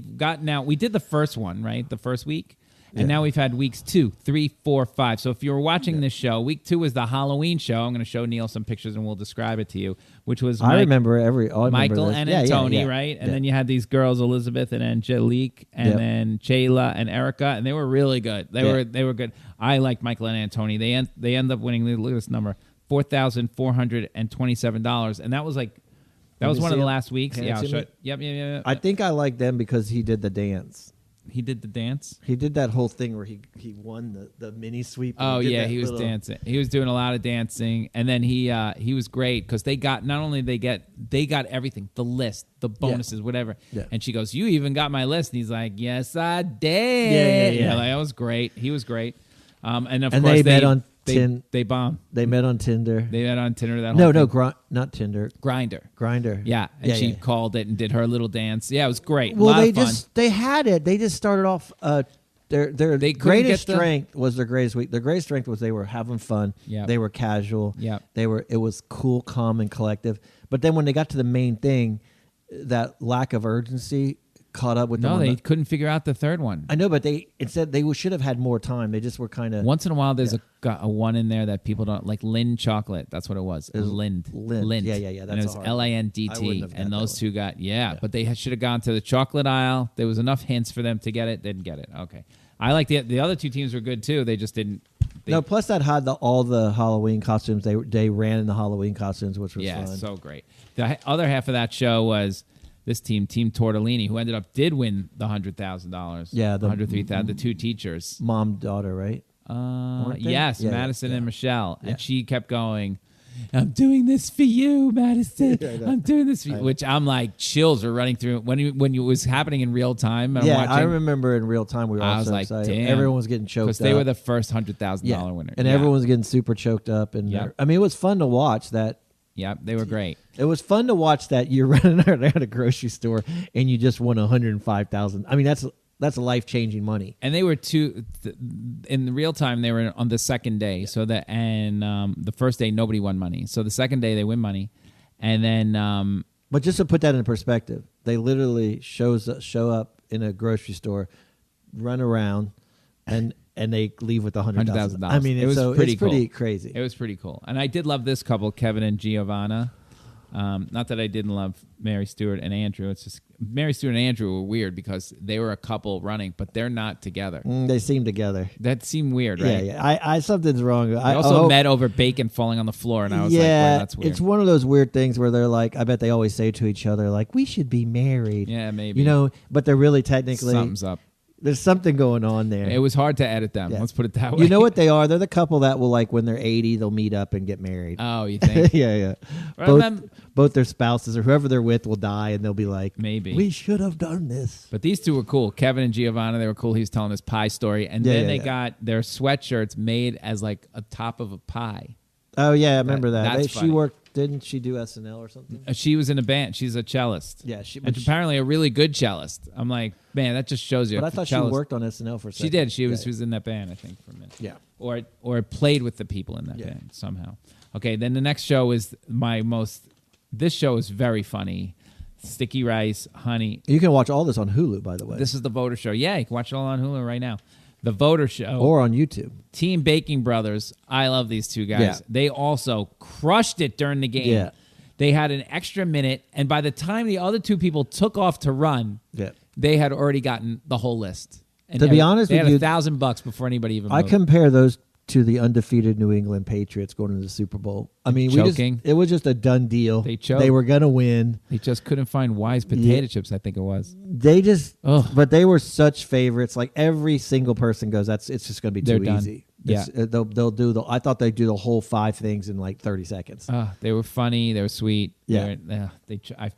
did the first one, right? The first week. And now we've had weeks 2, 3, 4, 5. So if you were watching this show, week 2 was the Halloween show. I'm going to show Neil some pictures and we'll describe it to you, which was I remember Michael this. and Tony, right? And then you had these girls, Elizabeth and Angelique, and then Jayla and Erica, and they were really good. They were good. I liked Michael and Tony. They end up winning. Look at this number, $4,427, and that was like. That was one of the last weeks. Yeah, I'll show it. Yep. I think I like them because he did the dance. He did the dance? He did that whole thing where he won the mini sweep. Oh, yeah, he was dancing. He was doing a lot of dancing. And then he was great because they got everything, the list, the bonuses, whatever. Yeah. And she goes, "You even got my list." And he's like, "Yes, I did." Yeah. Like, that was great. He was great. And of course, they met on they bombed. They met on Tinder. They met on Tinder. Not Tinder. Grindr. Yeah, and she she called it and did her little dance. Yeah, it was great. Well, a lot of fun. they had it. They just started off. Their greatest strength was their greatest week. Their greatest strength was they were having fun. Yeah, they were casual. Yeah, It was cool, calm, and collective. But then when they got to the main thing, that lack of urgency caught up with them. No, they couldn't figure out the third one. I know, but they should have had more time. They just were kind of. Once in a while, there's a one in there that people don't like. Lind chocolate. That's what it was. Lind. Yeah. And it was LINDT. And those two got but they should have gone to the chocolate aisle. There was enough hints for them to get it. Didn't get it. Okay. I like the other two teams were good too. They just didn't. No, plus that had all the Halloween costumes. They ran in the Halloween costumes, which was fun. So great. The other half of that show was. This Team Tortellini, who did win the $100,000. Yeah, the $103,000. The two teachers, mom, daughter, right? Yes, Madison and Michelle, and she kept going. I'm doing this for you, Madison. I'm doing this for you. Which I'm like, chills are running through when it was happening in real time. And I'm watching, I remember in real time we were all so like, excited. damn. Everyone was getting choked up. Because they were the first $100,000 winner. And everyone was getting super choked up. And I mean, it was fun to watch that. Yep, they were great. It was fun to watch that. You're running around at a grocery store and you just won $105,000. I mean, that's life-changing money. And they were in the real time. They were on the second day. So the first day nobody won money. So the second day they win money, and then. But just to put that in perspective, they literally show up in a grocery store, run around, and they leave with $100,000. I mean, it's pretty crazy. It was pretty cool. And I did love this couple, Kevin and Giovanna. Not that I didn't love Mary Stewart and Andrew. It's just Mary Stewart and Andrew were weird because they were a couple running, but they're not together. They seem together. That seemed weird, right? Yeah. I something's wrong. They also met over bacon falling on the floor, and I was like, well, that's weird. It's one of those weird things where they're like, I bet they always say to each other, like, we should be married. Yeah, maybe. But they're really technically. Something's up. There's something going on there. It was hard to edit them. Yeah. Let's put it that way. You know what they are? They're the couple that will, like, when they're 80, they'll meet up and get married. Oh, you think? Yeah. Both their spouses or whoever they're with will die, and they'll be like, maybe we should have done this. But these two were cool. Kevin and Giovanna, they were cool. He was telling this pie story, and then they got their sweatshirts made as like a top of a pie. Oh yeah, I remember that. She worked. Didn't she do SNL or something? She was in a band. She's a cellist. Yeah, apparently a really good cellist. I'm like, man, that just shows you. But I thought she worked on SNL for a second. She did. She was in that band, I think, for a minute. Yeah. Or played with the people in that band somehow. Okay, then the next show is this show is very funny. Sticky Rice, Honey. You can watch all this on Hulu, by the way. This is the Voter Show. Yeah, you can watch it all on Hulu right now. The Voter Show. Or on YouTube. Team Baking Brothers. I love these two guys. Yeah. They also crushed it during the game. Yeah. They had an extra minute, and by the time the other two people took off to run, they had already gotten the whole list. And to be honest with you, they had $1,000 before anybody even moved. I compare those to the undefeated New England Patriots going into the Super Bowl. I mean, it was just a done deal. They choked. They were going to win. They just couldn't find Wise potato chips, I think it was. But they were such favorites. Like every single person goes, it's just going to be too easy. They'll do I thought they'd do the whole 5 things in like 30 seconds. They were funny. They were sweet. Yeah.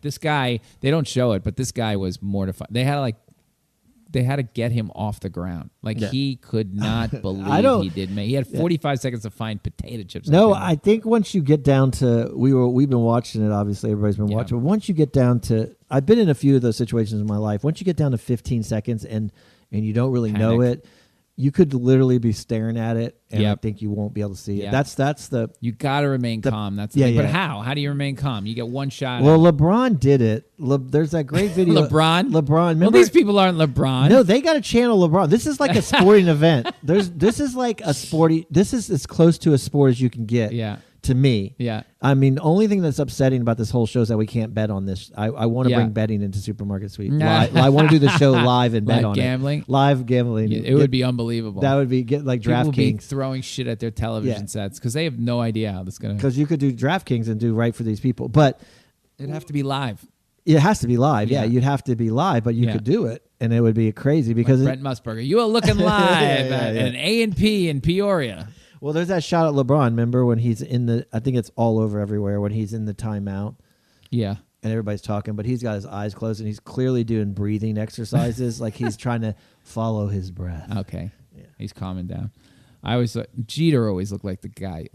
This guy, they don't show it, but this guy was mortified. They had to get him off the ground. He could not believe he did. He had 45 seconds to find potato chips. No, I think once you get down to we've been watching it. Obviously, everybody's been watching. But once you get down to, I've been in a few of those situations in my life. Once you get down to 15 seconds and you don't really know it, you could literally be staring at it, and I think you won't be able to see it. That's the. You got to remain calm. That's the thing. But how? How do you remain calm? You get one shot. Well, LeBron did it. There's that great video. LeBron. Remember? Well, these people aren't LeBron. No, they got to channel LeBron. This is like a sporting event. This is like a sporty. This is as close to a sport as you can get. Yeah. To me. Yeah. I mean, the only thing that's upsetting about this whole show is that we can't bet on this. I want to bring betting into Supermarket Sweep. I want to do the show live and bet on gambling? it. Live gambling. It would be unbelievable. That would be like DraftKings. People be DraftKings. throwing shit at their television sets because they have no idea how this is going to. Because you could do DraftKings and do right for these people. But it'd have to be live. It has to be live. Yeah, you'd have to be live, but you could do it. And it would be crazy because Brent Musburger, you are looking live at an A&P in Peoria. Well, there's that shot at LeBron, remember, when he's I think it's all over everywhere, when he's in the timeout. Yeah. And everybody's talking, but he's got his eyes closed, and he's clearly doing breathing exercises, like he's trying to follow his breath. Okay. Yeah. He's calming down. Jeter always looked like the guy,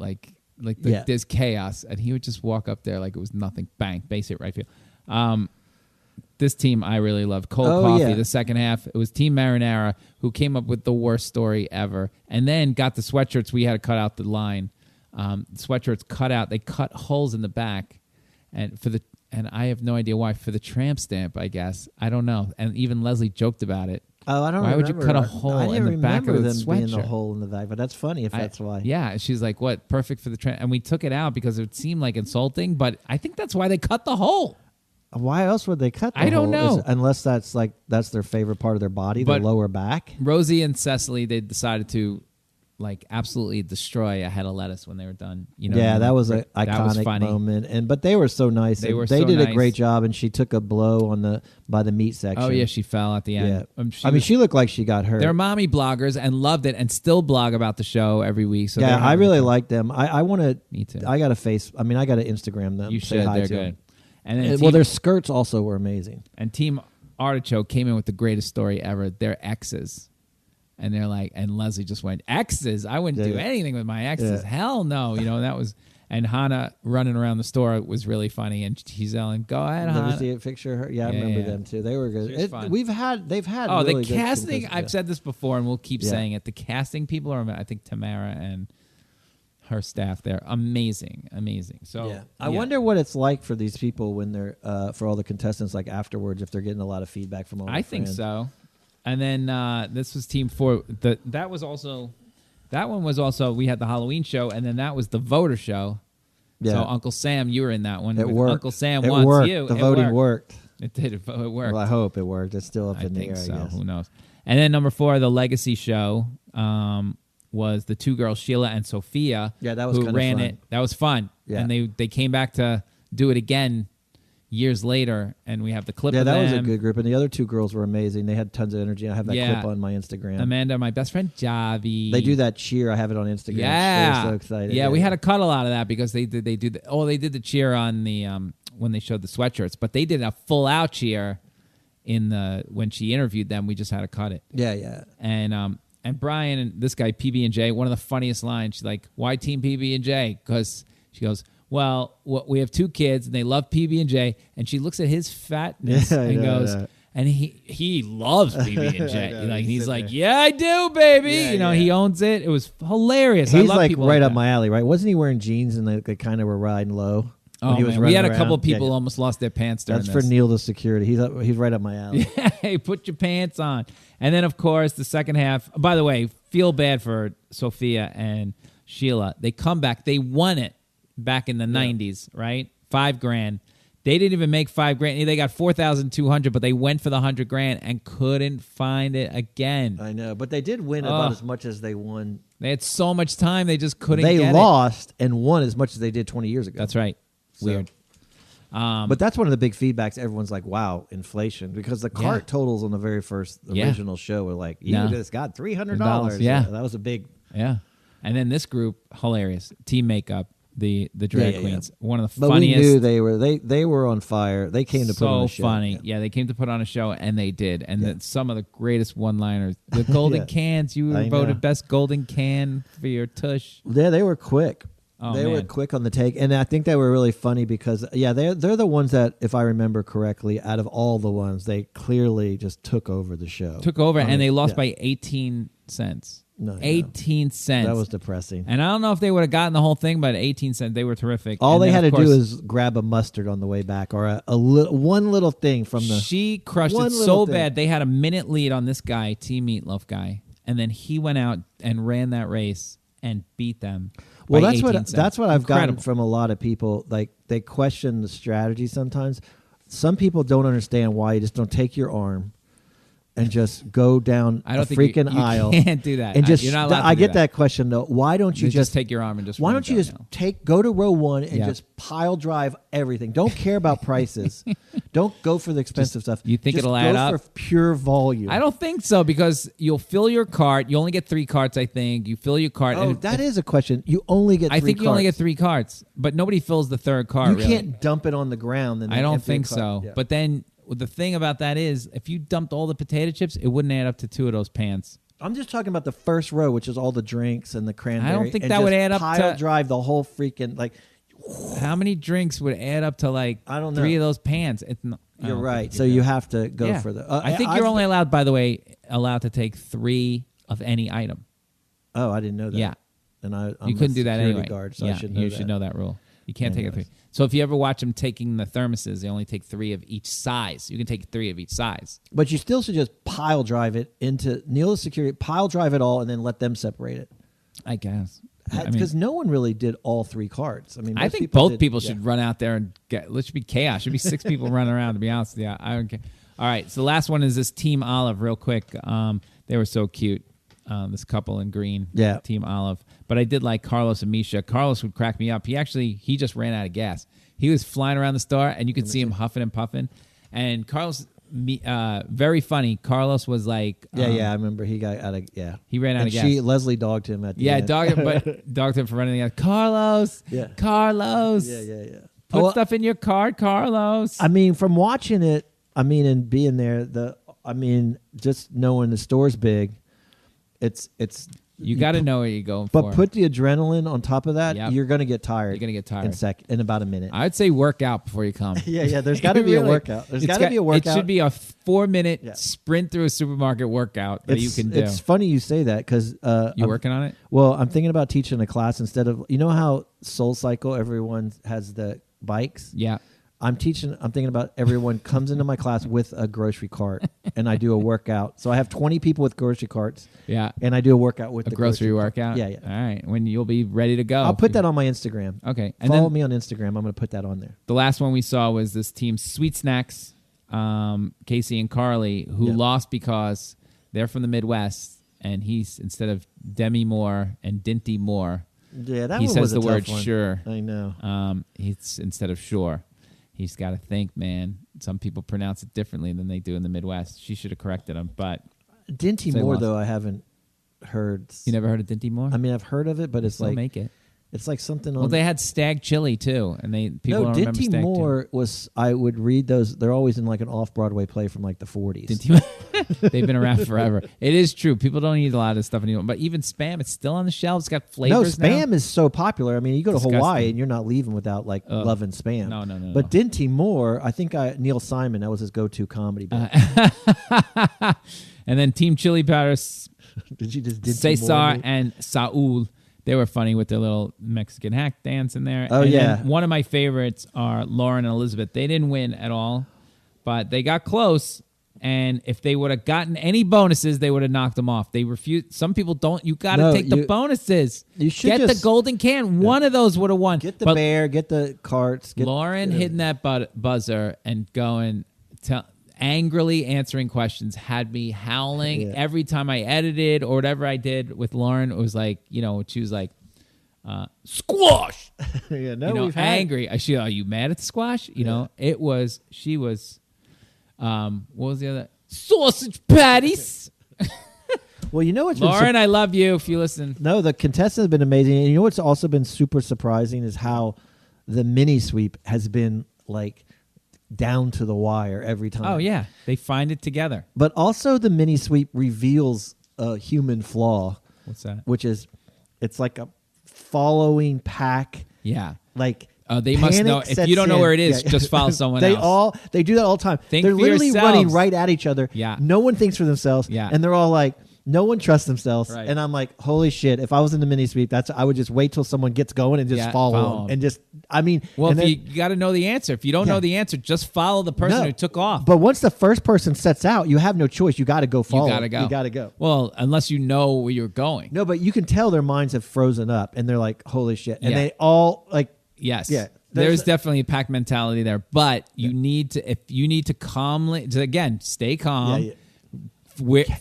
there's chaos, and he would just walk up there like it was nothing. Bang, base hit right field. This team I really loved. Cold Coffee, the second half. It was Team Marinara who came up with the worst story ever. And then got the sweatshirts. We had to cut out the line. Sweatshirts cut out. They cut holes in the back. And I have no idea why. For the tramp stamp, I guess. I don't know. And even Leslie joked about it. Oh, I don't know. Why would you cut a hole in the back of the sweatshirt? Being a hole in the back, but that's funny if that's why. Yeah, she's like, what? Perfect for the tramp. And we took it out because it seemed like insulting, but I think that's why they cut the hole. Why else would they cut the hole? I don't know. Unless that's their favorite part of their body, the lower back. Rosie and Cecily, they decided to absolutely destroy a head of lettuce when they were done. That was an iconic moment. But they were so nice. They did a great job, and she took a blow by the meat section. Oh yeah, she fell at the end. Yeah. She looked like she got hurt. They're mommy bloggers and loved it, and still blog about the show every week. So I really like them. I want to. Me too. I got to Instagram them. You should. They're good. And then their skirts also were amazing. And Team Artichoke came in with the greatest story ever. Their exes And they're like, and Leslie just went, exes? I wouldn't do anything with my exes. Yeah. Hell no. That was, and Hannah running around the store was really funny. And she's yelling, go ahead, Hannah. Never see a picture of her. Yeah, I remember them too. They were good. It was fun. They've had. Oh, really the good casting, I've said this before and we'll keep saying it. The casting people are, I think Tamara and her staff there, amazing. So I wonder what it's like for these people when they're, for all the contestants, like afterwards, if they're getting a lot of feedback from all their think friends. So. And then this was Team 4. That one was also, we had the Halloween show, and then that was the voter show. Yeah. So Uncle Sam, you were in that one. It worked. Uncle Sam it wants worked. you. The voting worked. It did. It worked. Well, I hope it worked. It's still up in the air, so. I guess. Who knows? And then number 4, the Legacy show, was the 2 girls, Sheila and Sophia. Yeah, that was who kind of ran fun. it. That was fun. Yeah. And they came back to do it again years later, and we have the clip of that them. was a good group. And the other 2 girls were amazing. They had tons of energy. I have that clip on my Instagram. Amanda, my best friend Javi. They do that cheer. I have it on Instagram. Yeah. They're so excited. Yeah, we had to cut a lot of that because they did the cheer on the when they showed the sweatshirts, but they did a full out cheer when she interviewed them. We just had to cut it. Yeah. And Brian and this guy PB&J, one of the funniest lines. She's like, "Why Team PB&J?" Because she goes, "Well, we have 2 kids and they love PB&J." And she looks at his fatness and goes, and he loves PB&J. He's like, "Yeah, I do, baby." He owns it. It was hilarious. He's I love like people right like up that. my alley, right? Wasn't he wearing jeans and they kind of were riding low? Oh, he was man. We had a running couple around? of people almost lost their pants during That's this. for Neil, the security. He's right up my alley. Hey, put your pants on. And then, of course, the second half. By the way, feel bad for Sophia and Sheila. They come back. They won it back in the 90s, right? $5,000. They didn't even make $5,000. They got 4,200, but they went for the $100,000 and couldn't find it again. I know, but they did win about as much as they won. They had so much time, they just couldn't They get lost and won as much as they did 20 years ago. That's right. Weird. But that's one of the big feedbacks. Everyone's like, wow, inflation. Because the cart totals on the very first original show were like, you just got $300. Yeah. That was a big. Yeah. And then this group, hilarious. Team Makeup, the drag queens. One of the But funniest. we knew they were on fire. They came to put on a show. So funny. Yeah, they came to put on a show, and they did. And some of the greatest one-liners. The golden cans. You were voted best golden can for your tush. Yeah, they were quick. Oh, they man. were quick on the take, and I think they were really funny because they're the ones that, if I remember correctly, out of all the ones, they clearly just took over the show. And they lost by 18 cents. No, 18 cents. That was depressing. And I don't know if they would have gotten the whole thing, but 18 cents. They were terrific. All and they then, had to of course, do is grab a mustard on the way back, or one little thing from the. She crushed it so bad. They had a minute lead on this guy, Team Meatloaf guy, and then he went out and ran that race and beat them. Well, by that's 18 what cents. that's what I've gotten Incredible. from a lot of people. Like, they question the strategy sometimes. Some people don't understand why you just don't take your arm and just go down I don't a think freaking you aisle. can't do that. And just You're not allowed to I do get that. that question though. Why don't you Just take your arm and just Why run don't you just downhill. go to row 1 and Yeah. just pile drive everything? Don't care about prices. Don't go for the expensive stuff. you think Just it'll add go up? for pure volume. I don't think so, because you'll fill your cart. You only get 3 carts, I think. You fill your cart. Oh, and that is a question. You only get. I 3 think you only get carts. 3 carts, but nobody fills the third cart. You really. can't dump it on the ground. And I then don't empty a think cart. so. Yeah. But then the thing about that is, if you dumped all the potato chips, it wouldn't add up to 2 of those pans. I'm just talking about the first row, which is all the drinks and the cranberry. I don't think and that would just add up pile to- drive the whole freaking like. How many drinks would add up to I don't 3 know. of those pans? You're right. So you have to go for the. I think you're only allowed, by the way, to take 3 of any item. Oh, I didn't know that. Yeah. And I'm You couldn't do that security anyway. guard, so I should know you that. should know that rule. You can't take Anyways. 3. So if you ever watch them taking the thermoses, they only take 3 of each size. You can take 3 of each size. But you still should just pile drive it into Neil's security. Pile drive it all and then let them separate it. I guess. I mean, Because no one really did all 3 carts. I mean, I most think people both did- people yeah. should run out there and get. It should be chaos. Should be 6 people running around. To be honest, yeah, I don't care. All right, so the last one is this Team Olive. Real quick, they were so cute. This couple in green, Yeah. Team Olive. But I did like Carlos and Misha. Carlos would crack me up. He just ran out of gas. He was flying around the store, and you could see him huffing and puffing. And Carlos, very funny. Carlos was like, Yeah, I remember he got out of He ran out and of gas. Leslie dogged him at the Yeah, end. dogged him for running out. Carlos, Yeah. Carlos, Yeah. put stuff in your cart, Carlos. I mean, from watching it, and being there, just knowing the store's big, it's You got to know what you're going for. But put the adrenaline on top of that, Yep. you're going to get tired. You're going to get tired in about a minute. I would say work out before you come. yeah. There's got to be a workout. There's got to be a workout. It should be a 4-minute sprint through a supermarket workout that you can do. It's funny you say that because you working on it? Well, I'm thinking about teaching a class instead of how Soul Cycle everyone has the bikes. Yeah. I'm thinking about everyone comes into my class with a grocery cart and I do a workout. So I have 20 people with grocery carts. Yeah. And I do a workout with the grocery workout. Yeah. All right. When you'll be ready to go. I'll put that on my Instagram. Okay. And Follow me on Instagram. I'm going to put that on there. The last one we saw was this team Sweet Snacks, Casey and Carly, who lost because they're from the Midwest and he's instead of Demi Moore and Dinty Moore. Yeah, that he one says was the a word tough one. sure. I know. He's instead of sure. He's got to think, man. Some people pronounce it differently than they do in the Midwest. She should have corrected him, but Dinty Moore though I haven't heard. You never heard of Dinty Moore? I mean, I've heard of it, but it's like make it. It's like something. Well, they had Stag Chili too, and people don't remember Dinty Stag Moore was. I would read those. They're always in like an off-Broadway play from like the 40s. They've been around forever. It is true. People don't eat a lot of this stuff anymore. But even Spam, it's still on the shelves. It's got flavors. No, Spam now. is so popular. I mean, you go to Disgusting. Hawaii and you're not leaving without like loving Spam. No. But Dinty Moore, I think Neil Simon, that was his go-to comedy. And then Team Chili Powders. Did you just Dinty Cesar and Saul. They were funny with their little Mexican hack dance in there. Oh, and yeah. then one of my favorites are Lauren and Elizabeth. They didn't win at all, but they got close. And if they would have gotten any bonuses, they would have knocked them off. They refused. Some people don't. You got to take the bonuses. You should get the golden can. One of those would have won. Get the bear. Get the carts. Lauren hitting that buzzer and going, angrily answering questions had me howling every time I edited or whatever I did with Lauren. It was like, she was like, squash. We've angry. Are you mad at the squash? It was, she was, what was the other? Sausage patties. Well, what's Lauren, I love you if you listen. No, the contestants have been amazing. And what's also been super surprising is how the mini sweep has been like down to the wire every time. Oh, yeah. They find it together. But also the mini sweep reveals a human flaw. What's that? Which is, it's like a following pack. Yeah. Like, they must know. If you don't know where it is, just follow someone else. They do that all the time. Think They're for literally yourselves. running right at each other. Yeah. No one thinks for themselves. Yeah. And they're all like, no one trusts themselves. Right. And I'm like, holy shit, if I was in the mini sweep, I would just wait till someone gets going and just follow them. And just, Well, you got to know the answer. If you don't know the answer, just follow the person who took off. But once the first person sets out, you have no choice. You got to go follow. You got to go. Well, unless you know where you're going. No, but you can tell their minds have frozen up and they're like, holy shit. And they all like, yes. Yeah. There's definitely a pack mentality there, but you need to calmly, again, stay calm,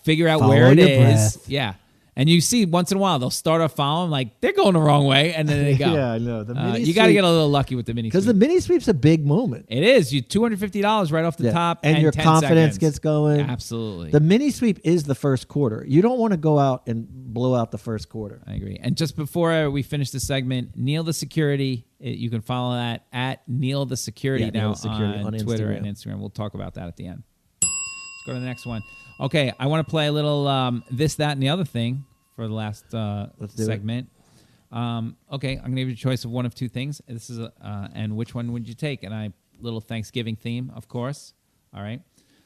figure out Follow where it your is. breath. Yeah. And you see once in a while, they'll start off following, like they're going the wrong way, and then they go. Yeah, I know. The mini you got to get a little lucky with the mini because the mini sweep's a big moment. It is. You $250 right off the top, and your 10 confidence seconds. gets going. Absolutely. The mini sweep is the first quarter. You don't want to go out and blow out the first quarter. I agree. And just before we finish the segment, Neil the Security, you can follow that at Neil the Security now on Twitter and Instagram. We'll talk about that at the end. Let's go to the next one. Okay, I want to play a little this, that, and the other thing for the last segment. Okay, I'm going to give you a choice of one of two things. This is and which one would you take? And little Thanksgiving theme, of course. All right.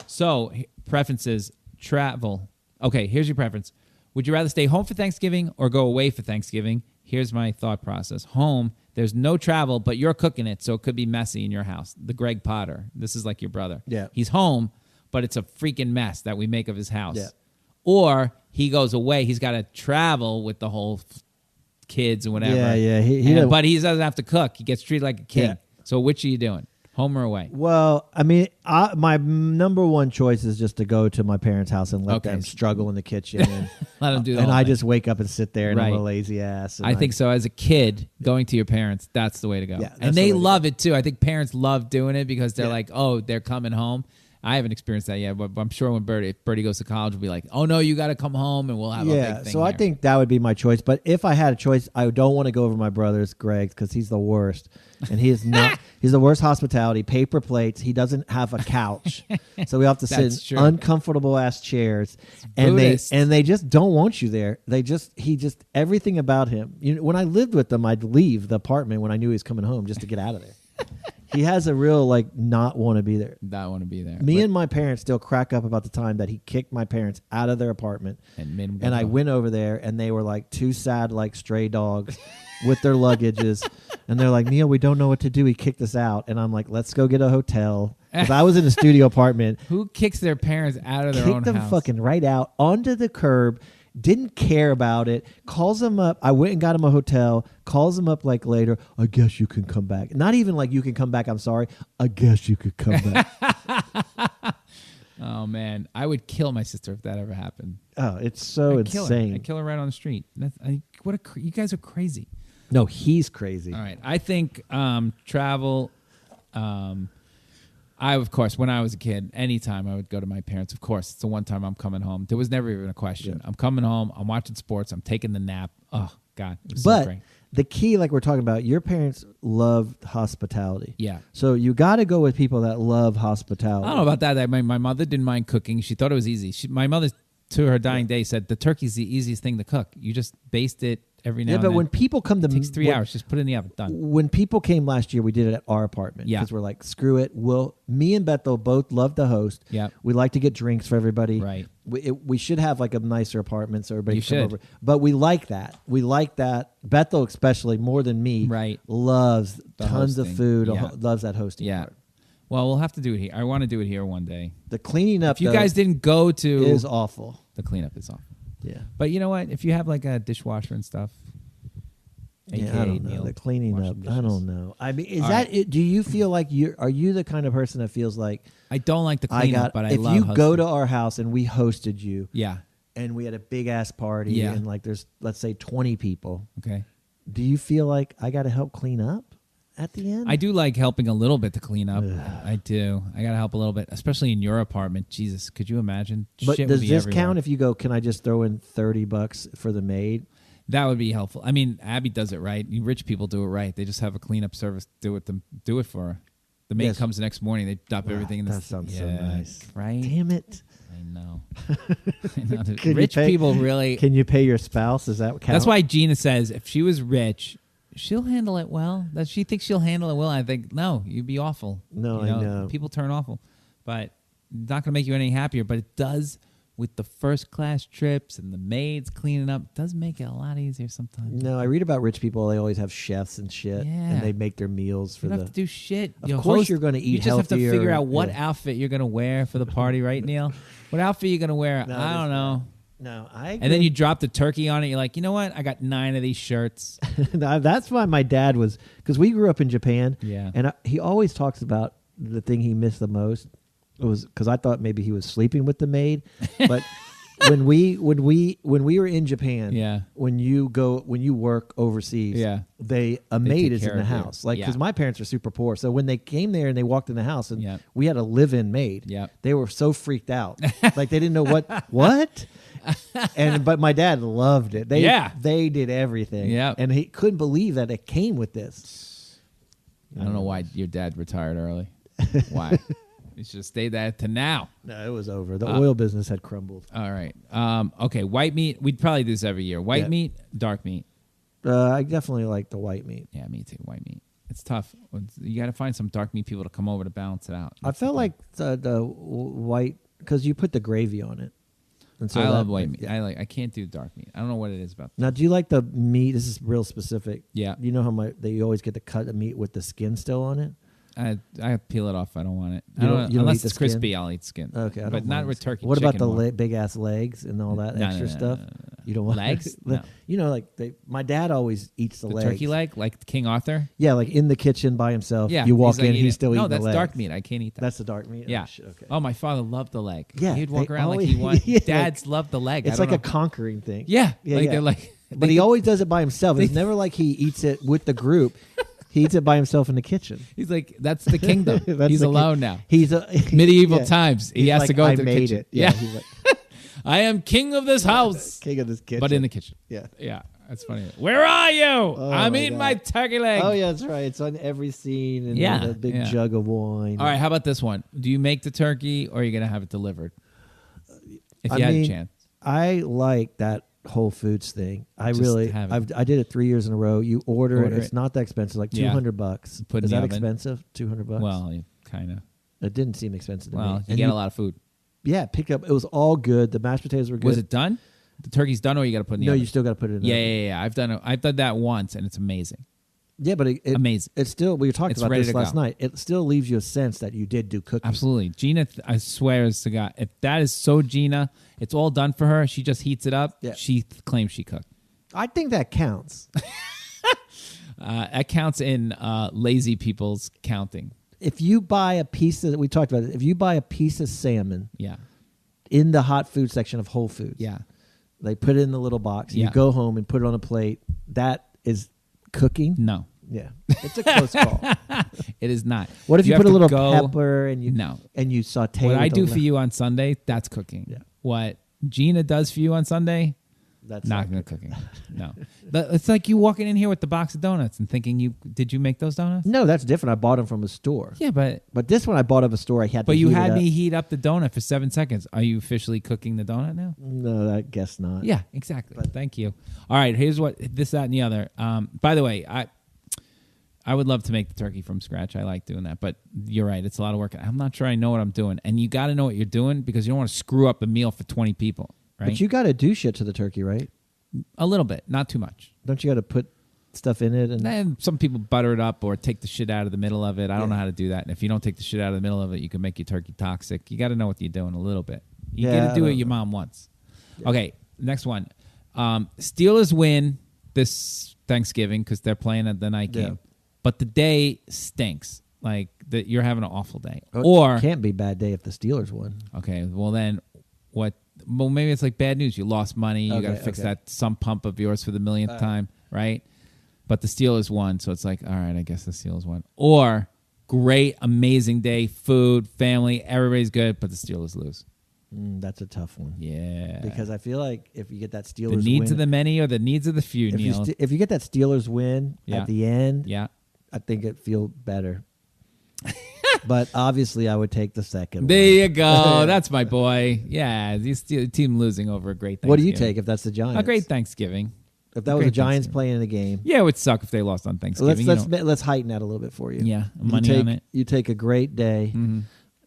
So preferences, travel. Okay, here's your preference. Would you rather stay home for Thanksgiving or go away for Thanksgiving? Here's my thought process. Home, there's no travel, but you're cooking it, so it could be messy in your house. The Greg Potter. This is like your brother. Yeah. He's home, but it's a freaking mess that we make of his house. Yeah. Or he goes away. He's got to travel with the whole kids and whatever. Yeah. But he doesn't have to cook. He gets treated like a king. Yeah. So which are you doing? Home or away? Well, I mean, my number one choice is just to go to my parents' house and let them struggle in the kitchen. And, let them do that. And I just wake up and sit there and I'm a Right. lazy ass. And I think so. As a kid, going to your parents, that's the way to go. Yeah, and they love it too. I think parents love doing it because they're like, oh, they're coming home. I haven't experienced that yet, but I'm sure when Birdie goes to college, we'll be like, oh no, you got to come home and we'll have a big thing. So I think that would be my choice. But if I had a choice, I don't want to go over my brother's, Greg's, because he's the worst. And he is not. He's the worst hospitality. Paper plates. He doesn't have a couch, so we have to sit in uncomfortable ass chairs. And they just don't want you there. Everything about him. When I lived with them, I'd leave the apartment when I knew he was coming home just to get out of there. He has a real not want to be there. Not want to be there. Me and my parents still crack up about the time that he kicked my parents out of their apartment. And I went over there and they were like two sad stray dogs with their luggages. And they're like, Neil, we don't know what to do. He kicked us out. And I'm like, let's go get a hotel. Because I was in a studio apartment. Who kicks their parents out of their own house? Kicked them fucking right out onto the curb. Didn't care about it. Calls him up. I went and got him a hotel. Calls him up later. I guess you can come back. Not even you can come back. I'm sorry. I guess you could come back. Oh man, I would kill my sister if that ever happened. Oh, it's so insane. I'd kill her right on the street. You guys are crazy. No, he's crazy. All right, I think travel. Of course, when I was a kid, anytime I would go to my parents, of course, it's the one time I'm coming home. There was never even a question. Yeah. I'm coming home. I'm watching sports. I'm taking the nap. Oh, God. It was so great. The key, we're talking about, your parents love hospitality. Yeah. So you got to go with people that love hospitality. I don't know about that. My mother didn't mind cooking. She thought it was easy. My mother, to her dying day, said the turkey's the easiest thing to cook. You just baste it every now and then. Yeah, but when people come to... It takes 3 hours. Just put it in the oven. Done. When people came last year, we did it at our apartment. Yeah. Because we're like, screw it. Me and Bethel both love to host. Yeah. We like to get drinks for everybody. Right. We should have a nicer apartment so everybody can come over. But we like that. Bethel especially, more than me, right, loves the tons hosting. of food, loves that hosting part. Well, we'll have to do it here. I want to do it here one day. The cleaning up, if you guys didn't go to... is awful. The cleanup is awful. Yeah. But you know what? If you have a dishwasher and stuff... I don't know. The cleaning up, I don't know. I mean, is All that it? Do you feel like are you the kind of person that feels like... I don't like the cleanup, but I love If you hosting. go to our house and we hosted you... Yeah. And we had a big-ass party and there's, let's say, 20 people. Okay. Do you feel like I got to help clean up at the end? I do like helping a little bit to clean up. I do. I got to help a little bit, especially in your apartment. Jesus, could you imagine? But Shit does would be this everywhere. count if you go, can I just throw in $30 for the maid? That would be helpful. I mean, Abby does it right. You rich people do it right. They just have a cleanup service do it for her. The maid comes the next morning. They dump everything in the... That sounds so nice. Right? Damn it. I know. Rich people really... Can you pay your spouse? Is that count? That's why Gina says if she was rich, she'll handle it well. That she thinks she'll handle it well. I think, no, you'd be awful. No, I know. People turn awful. But it's not going to make you any happier. But it does... with the first class trips and the maids cleaning up, does make it a lot easier sometimes. No, I read about rich people. They always have chefs and shit, and they make their meals for you don't have to do shit. Of course, you're going to eat You just healthier. have to figure out what outfit you're going to wear for the party, right, Neil? What outfit are you going to wear? No, I don't know. No, I agree. And then you drop the turkey on it. You're like, you know what? I got 9 of these shirts. That's why my dad was, because we grew up in Japan. Yeah. And he always talks about the thing he missed the most. It was because I thought maybe he was sleeping with the maid, but when we were in Japan, when you work overseas, a maid is in the house. Because my parents are super poor, so when they came there and they walked in the house and we had a live-in maid, they were so freaked out, like they didn't know what. But my dad loved it. They did everything, and he couldn't believe that it came with this. I don't know why your dad retired early. Why? You should have stayed that to now. No, it was over. The oil business had crumbled. All right. Okay, white meat. We'd probably do this every year. White meat, dark meat. I definitely like the white meat. Yeah, me too. White meat. It's tough. You got to find some dark meat people to come over to balance it out. I felt like the white, because you put the gravy on it. And so I love white meat. I can't do dark meat. I don't know what it is about that. Now, do you like the meat? This is real specific. Yeah. You know how you always get the cut of meat with the skin still on it? I peel it off. I don't want it. You don't unless eat it's crispy, I'll eat skin. Okay, but not with turkey. What about chicken the big ass legs and all that extra stuff? You don't want legs? No. You know, my dad always eats the legs. Turkey leg, like King Arthur. Yeah, like in the kitchen by himself. Yeah, you walk in, he's still eating the legs. No, that's dark meat. I can't eat that. That's the dark meat. Yeah. Oh, shit, okay. Oh, my father loved the leg. Yeah, he'd walk around like he wanted. Dads loved the leg. It's like a conquering thing. Yeah, they're like. But he always does it by himself. It's never like he eats it with the group. He eats it by himself in the kitchen. He's like, that's the kingdom. He's alone now. He's a medieval times. He He's has like, to go I into the made kitchen. it. Yeah. He's like, I am king of this house. king of this kitchen. But in the kitchen. Yeah. Yeah. That's funny. Where are you? I'm my eating God. my turkey leg. Oh, yeah, that's right. It's on every scene. And Yeah, a big yeah. jug of wine. All right, how about this one? Do you make the turkey or are you going to have it delivered? If you I had mean, a chance. I like that Whole Foods thing. I Just really, have it. I did it 3 years in a row. You order it. It's it. not that expensive, like Yeah. $200. Put it in Is the that oven. expensive? $200? Well, kind of. It didn't seem expensive to me. Well, you And get a lot of food. Yeah, pick up. It was all good. The mashed potatoes were good. Was it done? The turkey's done or you got to put it in the No, oven? you still got to put it in. Yeah, the oven. yeah. I've done that once and it's amazing. Yeah, but Amazing. It's still. We were talking It's about ready this to last go. night. It still leaves you a sense that you did do cooking. Absolutely. Gina, I swear to God, if that is so Gina, it's all done for her. She just heats it up. Yeah. She claims she cooked. I think that counts. That counts in lazy people's counting. If you buy a piece of, we talked about it. If you buy a piece of salmon Yeah. in the hot food section of Whole Foods, Yeah. they put it in the little box. Yeah. You go home and put it on a plate. That is cooking. No. Yeah, it's a close call. It is not. What if you have put a to little go- pepper and you No. and you saute? What with I the do le- for you on Sunday, that's cooking. Yeah. What Gina does for you on Sunday, That's not going to cooking. No. But it's like you walking in here with the box of donuts and thinking, did you make those donuts? No, that's different. I bought them from a store. Yeah, but This one I bought at a store. I had. but to you heat had it up. me heat up the donut for 7 seconds. Are you officially cooking the donut now? No, I guess not. Yeah, exactly. Thank you. All right, here's what this, that, and the other. By the way, I would love to make the turkey from scratch. I like doing that, but you're right. It's a lot of work. I'm not sure I know what I'm doing, and you got to know what you're doing because you don't want to screw up a meal for 20 people, right? But you got to do shit to the turkey, right? A little bit, not too much. Don't you got to put stuff in it? And And some people butter it up or take the shit out of the middle of it. I don't know how to do that. And if you don't take the shit out of the middle of it, you can make your turkey toxic. You got to know what you're doing a little bit. You Yeah, got to do I what don't your know. mom wants. Okay, next one. Steelers win this Thanksgiving because they're playing at the night Yeah. game. But the day stinks. Like, you're having an awful day. It Or, can't be a bad day if the Steelers won. okay, well then what? Well, maybe it's like bad news. You lost money. You got to Okay, fix okay. that sump pump of yours for the millionth time, right? But the Steelers won, so it's like, all right, I guess the Steelers won. Or great, amazing day, food, family, everybody's good, but the Steelers lose. That's a tough one. Yeah, Because I feel like if you get that Steelers the needs win, of the many or the needs of the few, if you, Neil. if you get that Steelers win Yeah. at the end, Yeah. I think it feel better. But obviously, I would take the second. There one. you go. That's my boy. Yeah, this team losing over a great Thanksgiving. What do you take if that's the Giants? A great Thanksgiving. If that was the great Giants Thanksgiving. playing in the game. Yeah, it would suck if they lost on Thanksgiving. Let's heighten that a little bit for you. Yeah, You money take, on it. You take a great day.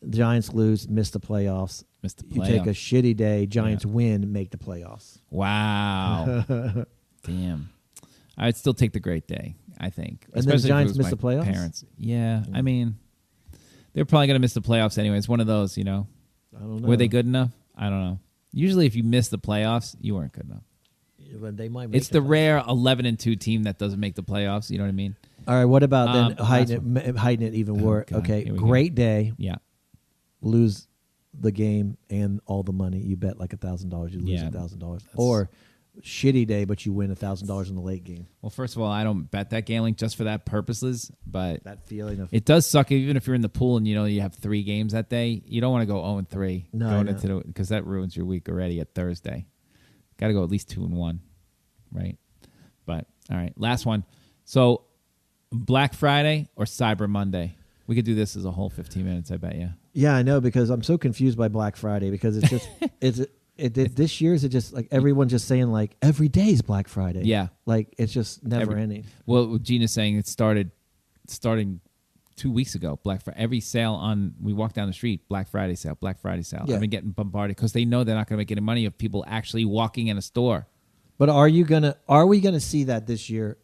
The Giants lose, miss the playoffs. Missed the You take a playoffs. shitty day. Giants win, make the playoffs. Wow. Damn. I'd still take the great day, I think. And then Especially if it Giants was miss my the playoffs? Parents. Yeah. I mean, they're probably going to miss the playoffs anyway. It's one of those, I don't know. Were they good enough? I don't know. Usually if you miss the playoffs, you weren't good enough. Yeah, but they might make It's the rare 11-2 team that doesn't make the playoffs. You know what I mean? All right, what about then last hiding it even worse? God, Okay, here we go. great day. Yeah. Lose the game and all the money. You bet like $1,000, you lose Yeah, $1,000. Or shitty day, but you win $1,000 in the late game. Well, first of all, I don't bet that gambling just for that purposes, but That feeling of it does suck even if you're in the pool and you have 3 games that day. You don't want to go 0-3 No, I going know. into because that ruins your week already at Thursday. Got to go at least 2-1, right? But all right, last one. So Black Friday or Cyber Monday? We could do this as a whole 15 minutes. I bet you. Yeah, I know, because I'm so confused by Black Friday because it's just this year is it just like everyone's just saying like every day is Black Friday. Yeah. Like it's just never ending. Well, Gina's saying it starting 2 weeks ago. Every sale on we walk down the street, Black Friday sale, Black Friday sale. Yeah. I've been getting bombarded because they know they're not going to make any money of people actually walking in a store. But are we gonna see that this year?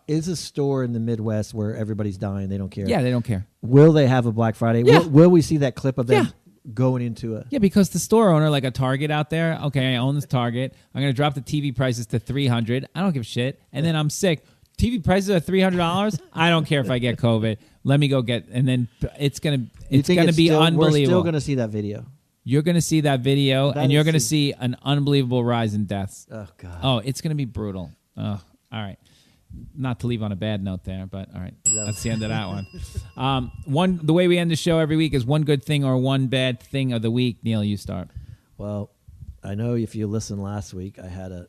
Is a store in the Midwest where everybody's dying, they don't care? Yeah, they don't care. Will they have a Black Friday? Yeah. Will we see that clip of them Yeah. going into a? Yeah, because the store owner, like a Target out there, okay, I own this Target. I'm going to drop the TV prices to $300. I don't give a shit. And then I'm sick. TV prices are $300. I don't care if I get COVID. Let me go get. And then it's going You to think be still, unbelievable. We're still going to see that video. You're going to see that video, That and you're is going to the- see an unbelievable rise in deaths. Oh God. Oh, it's going to be brutal. Oh, all right. not to leave on a bad note there, but all right, that's the end of that one. The way we end the show every week is one good thing or one bad thing of the week. Neil, you start. Well, I know if you listened last week, I had a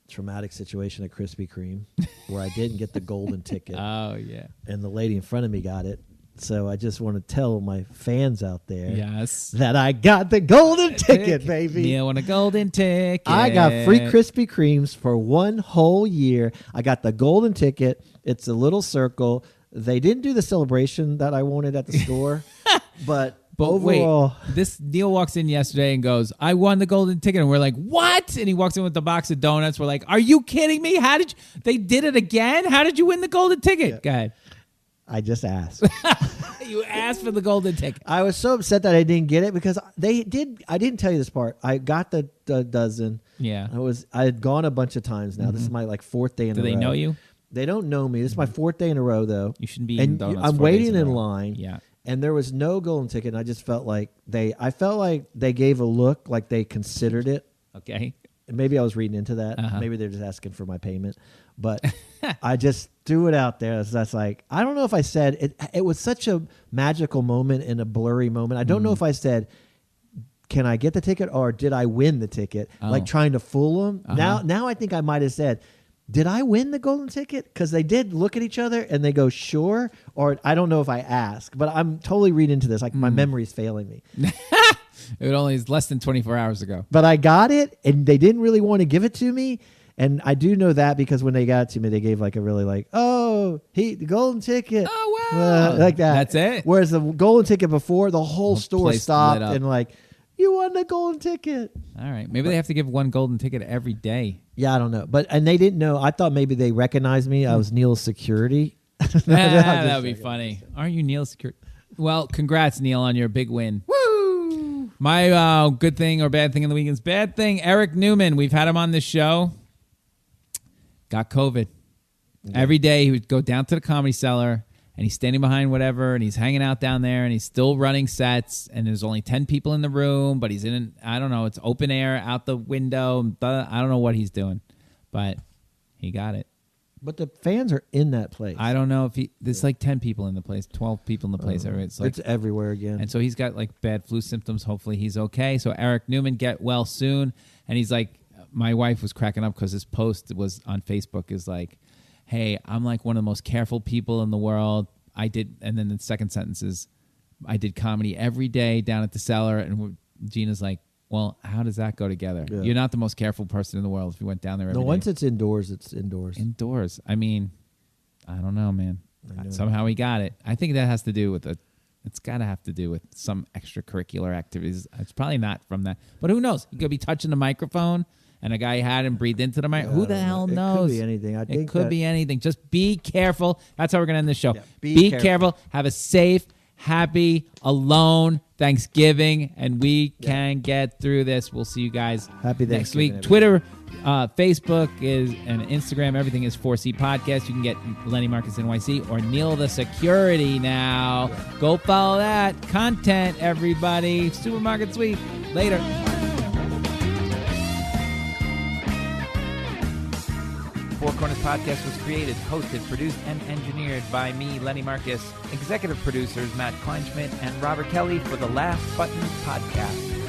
traumatic situation at Krispy Kreme where I didn't get the golden ticket. Oh, yeah. And the lady in front of me got it. So I just want to tell my fans out there yes, that I got the golden ticket, baby. Neil won a golden ticket. I got free Krispy Kremes for 1 whole year. I got the golden ticket. It's a little circle. They didn't do the celebration that I wanted at the store, but overall, wait, this Neil walks in yesterday and goes, "I won the golden ticket," and we're like, "What?" And he walks in with the box of donuts. We're like, "Are you kidding me? How did you? They did it again? How did you win the golden ticket?" Yeah. Go ahead. I just asked. You asked for the golden ticket. I was so upset that I didn't get it because they did. I didn't tell you this part. I got the dozen. Yeah. I had gone a bunch of times now. This is my 4th day in a row. Do they know you? They don't know me. This is my 4th day in a row, though. You shouldn't be eating donuts. I'm 4 days waiting a in row. line. Yeah. And there was no golden ticket. And I just felt like I felt like they gave a look like they considered it. Okay. And maybe I was reading into that. Maybe they're just asking for my payment. But I just threw it out there. That's like, I don't know if I said it. It was such a magical moment and a blurry moment. I don't know if I said, "Can I get the ticket?" or "Did I win the ticket?" Like trying to fool them. Now I think I might have said, "Did I win the golden ticket?" Because they did look at each other and they go, "Sure." Or I don't know if I asked, but I'm totally reading into this. Like my memory's failing me. It only is less than 24 hours ago. But I got it, and they didn't really want to give it to me. And I do know that because when they got it to me, they gave like a really the golden ticket. Oh, wow. Like that. That's it. Whereas the golden ticket before, the whole store place stopped lit up. and like, "You won the golden ticket." All right. Maybe they have to give one golden ticket every day. Yeah, I don't know. And they didn't know. I thought maybe they recognized me. I was Neil's security. That would be funny. Aren't you Neil's security? Well, congrats, Neil, on your big win. Woo! My good thing or bad thing in the weekend's bad thing, Eric Newman. We've had him on this show. Got COVID. Yeah. Every day he would go down to the Comedy Cellar and he's standing behind whatever and he's hanging out down there and he's still running sets and there's only 10 people in the room, but he's in, I don't know, it's open air out the window. I don't know what he's doing, but he got it. But the fans are in that place. I don't know if there's like 10 people in the place, 12 people in the place. It's everywhere again. And so he's got like bad flu symptoms. Hopefully he's okay. So Eric Newman, get well soon. And he's like, my wife was cracking up because his post was on Facebook is like, "Hey, I'm like one of the most careful people in the world. And then the second sentence is, I did comedy every day down at the Cellar. And Gina's like, well, how does that go together? Yeah. You're not the most careful person in the world if you went down there every day. Once it's indoors, it's indoors. Indoors. I mean, I don't know, man. Somehow he got it. I think that has to do with it's got to have to do with some extracurricular activities. It's probably not from that. But who knows? He could be touching the microphone and a guy had him breathe into the mic. Who the hell knows? It could be anything. It could be anything. Just be careful. That's how we're going to end the show. Yeah, be careful. Have a safe, happy, alone Thanksgiving, and we can get through this. We'll see you guys next week. Everybody. Twitter, Facebook and Instagram, everything is 4C Podcast. You can get Lenny Marcus NYC or Neil the Security now. Yeah. Go follow that content, everybody. Supermarket Sweep. Later. Four Corners Podcast was created, hosted, produced, and engineered by me, Lenny Marcus. Executive producers Matt Kleinschmidt and Robert Kelly for the Laugh Button Podcast.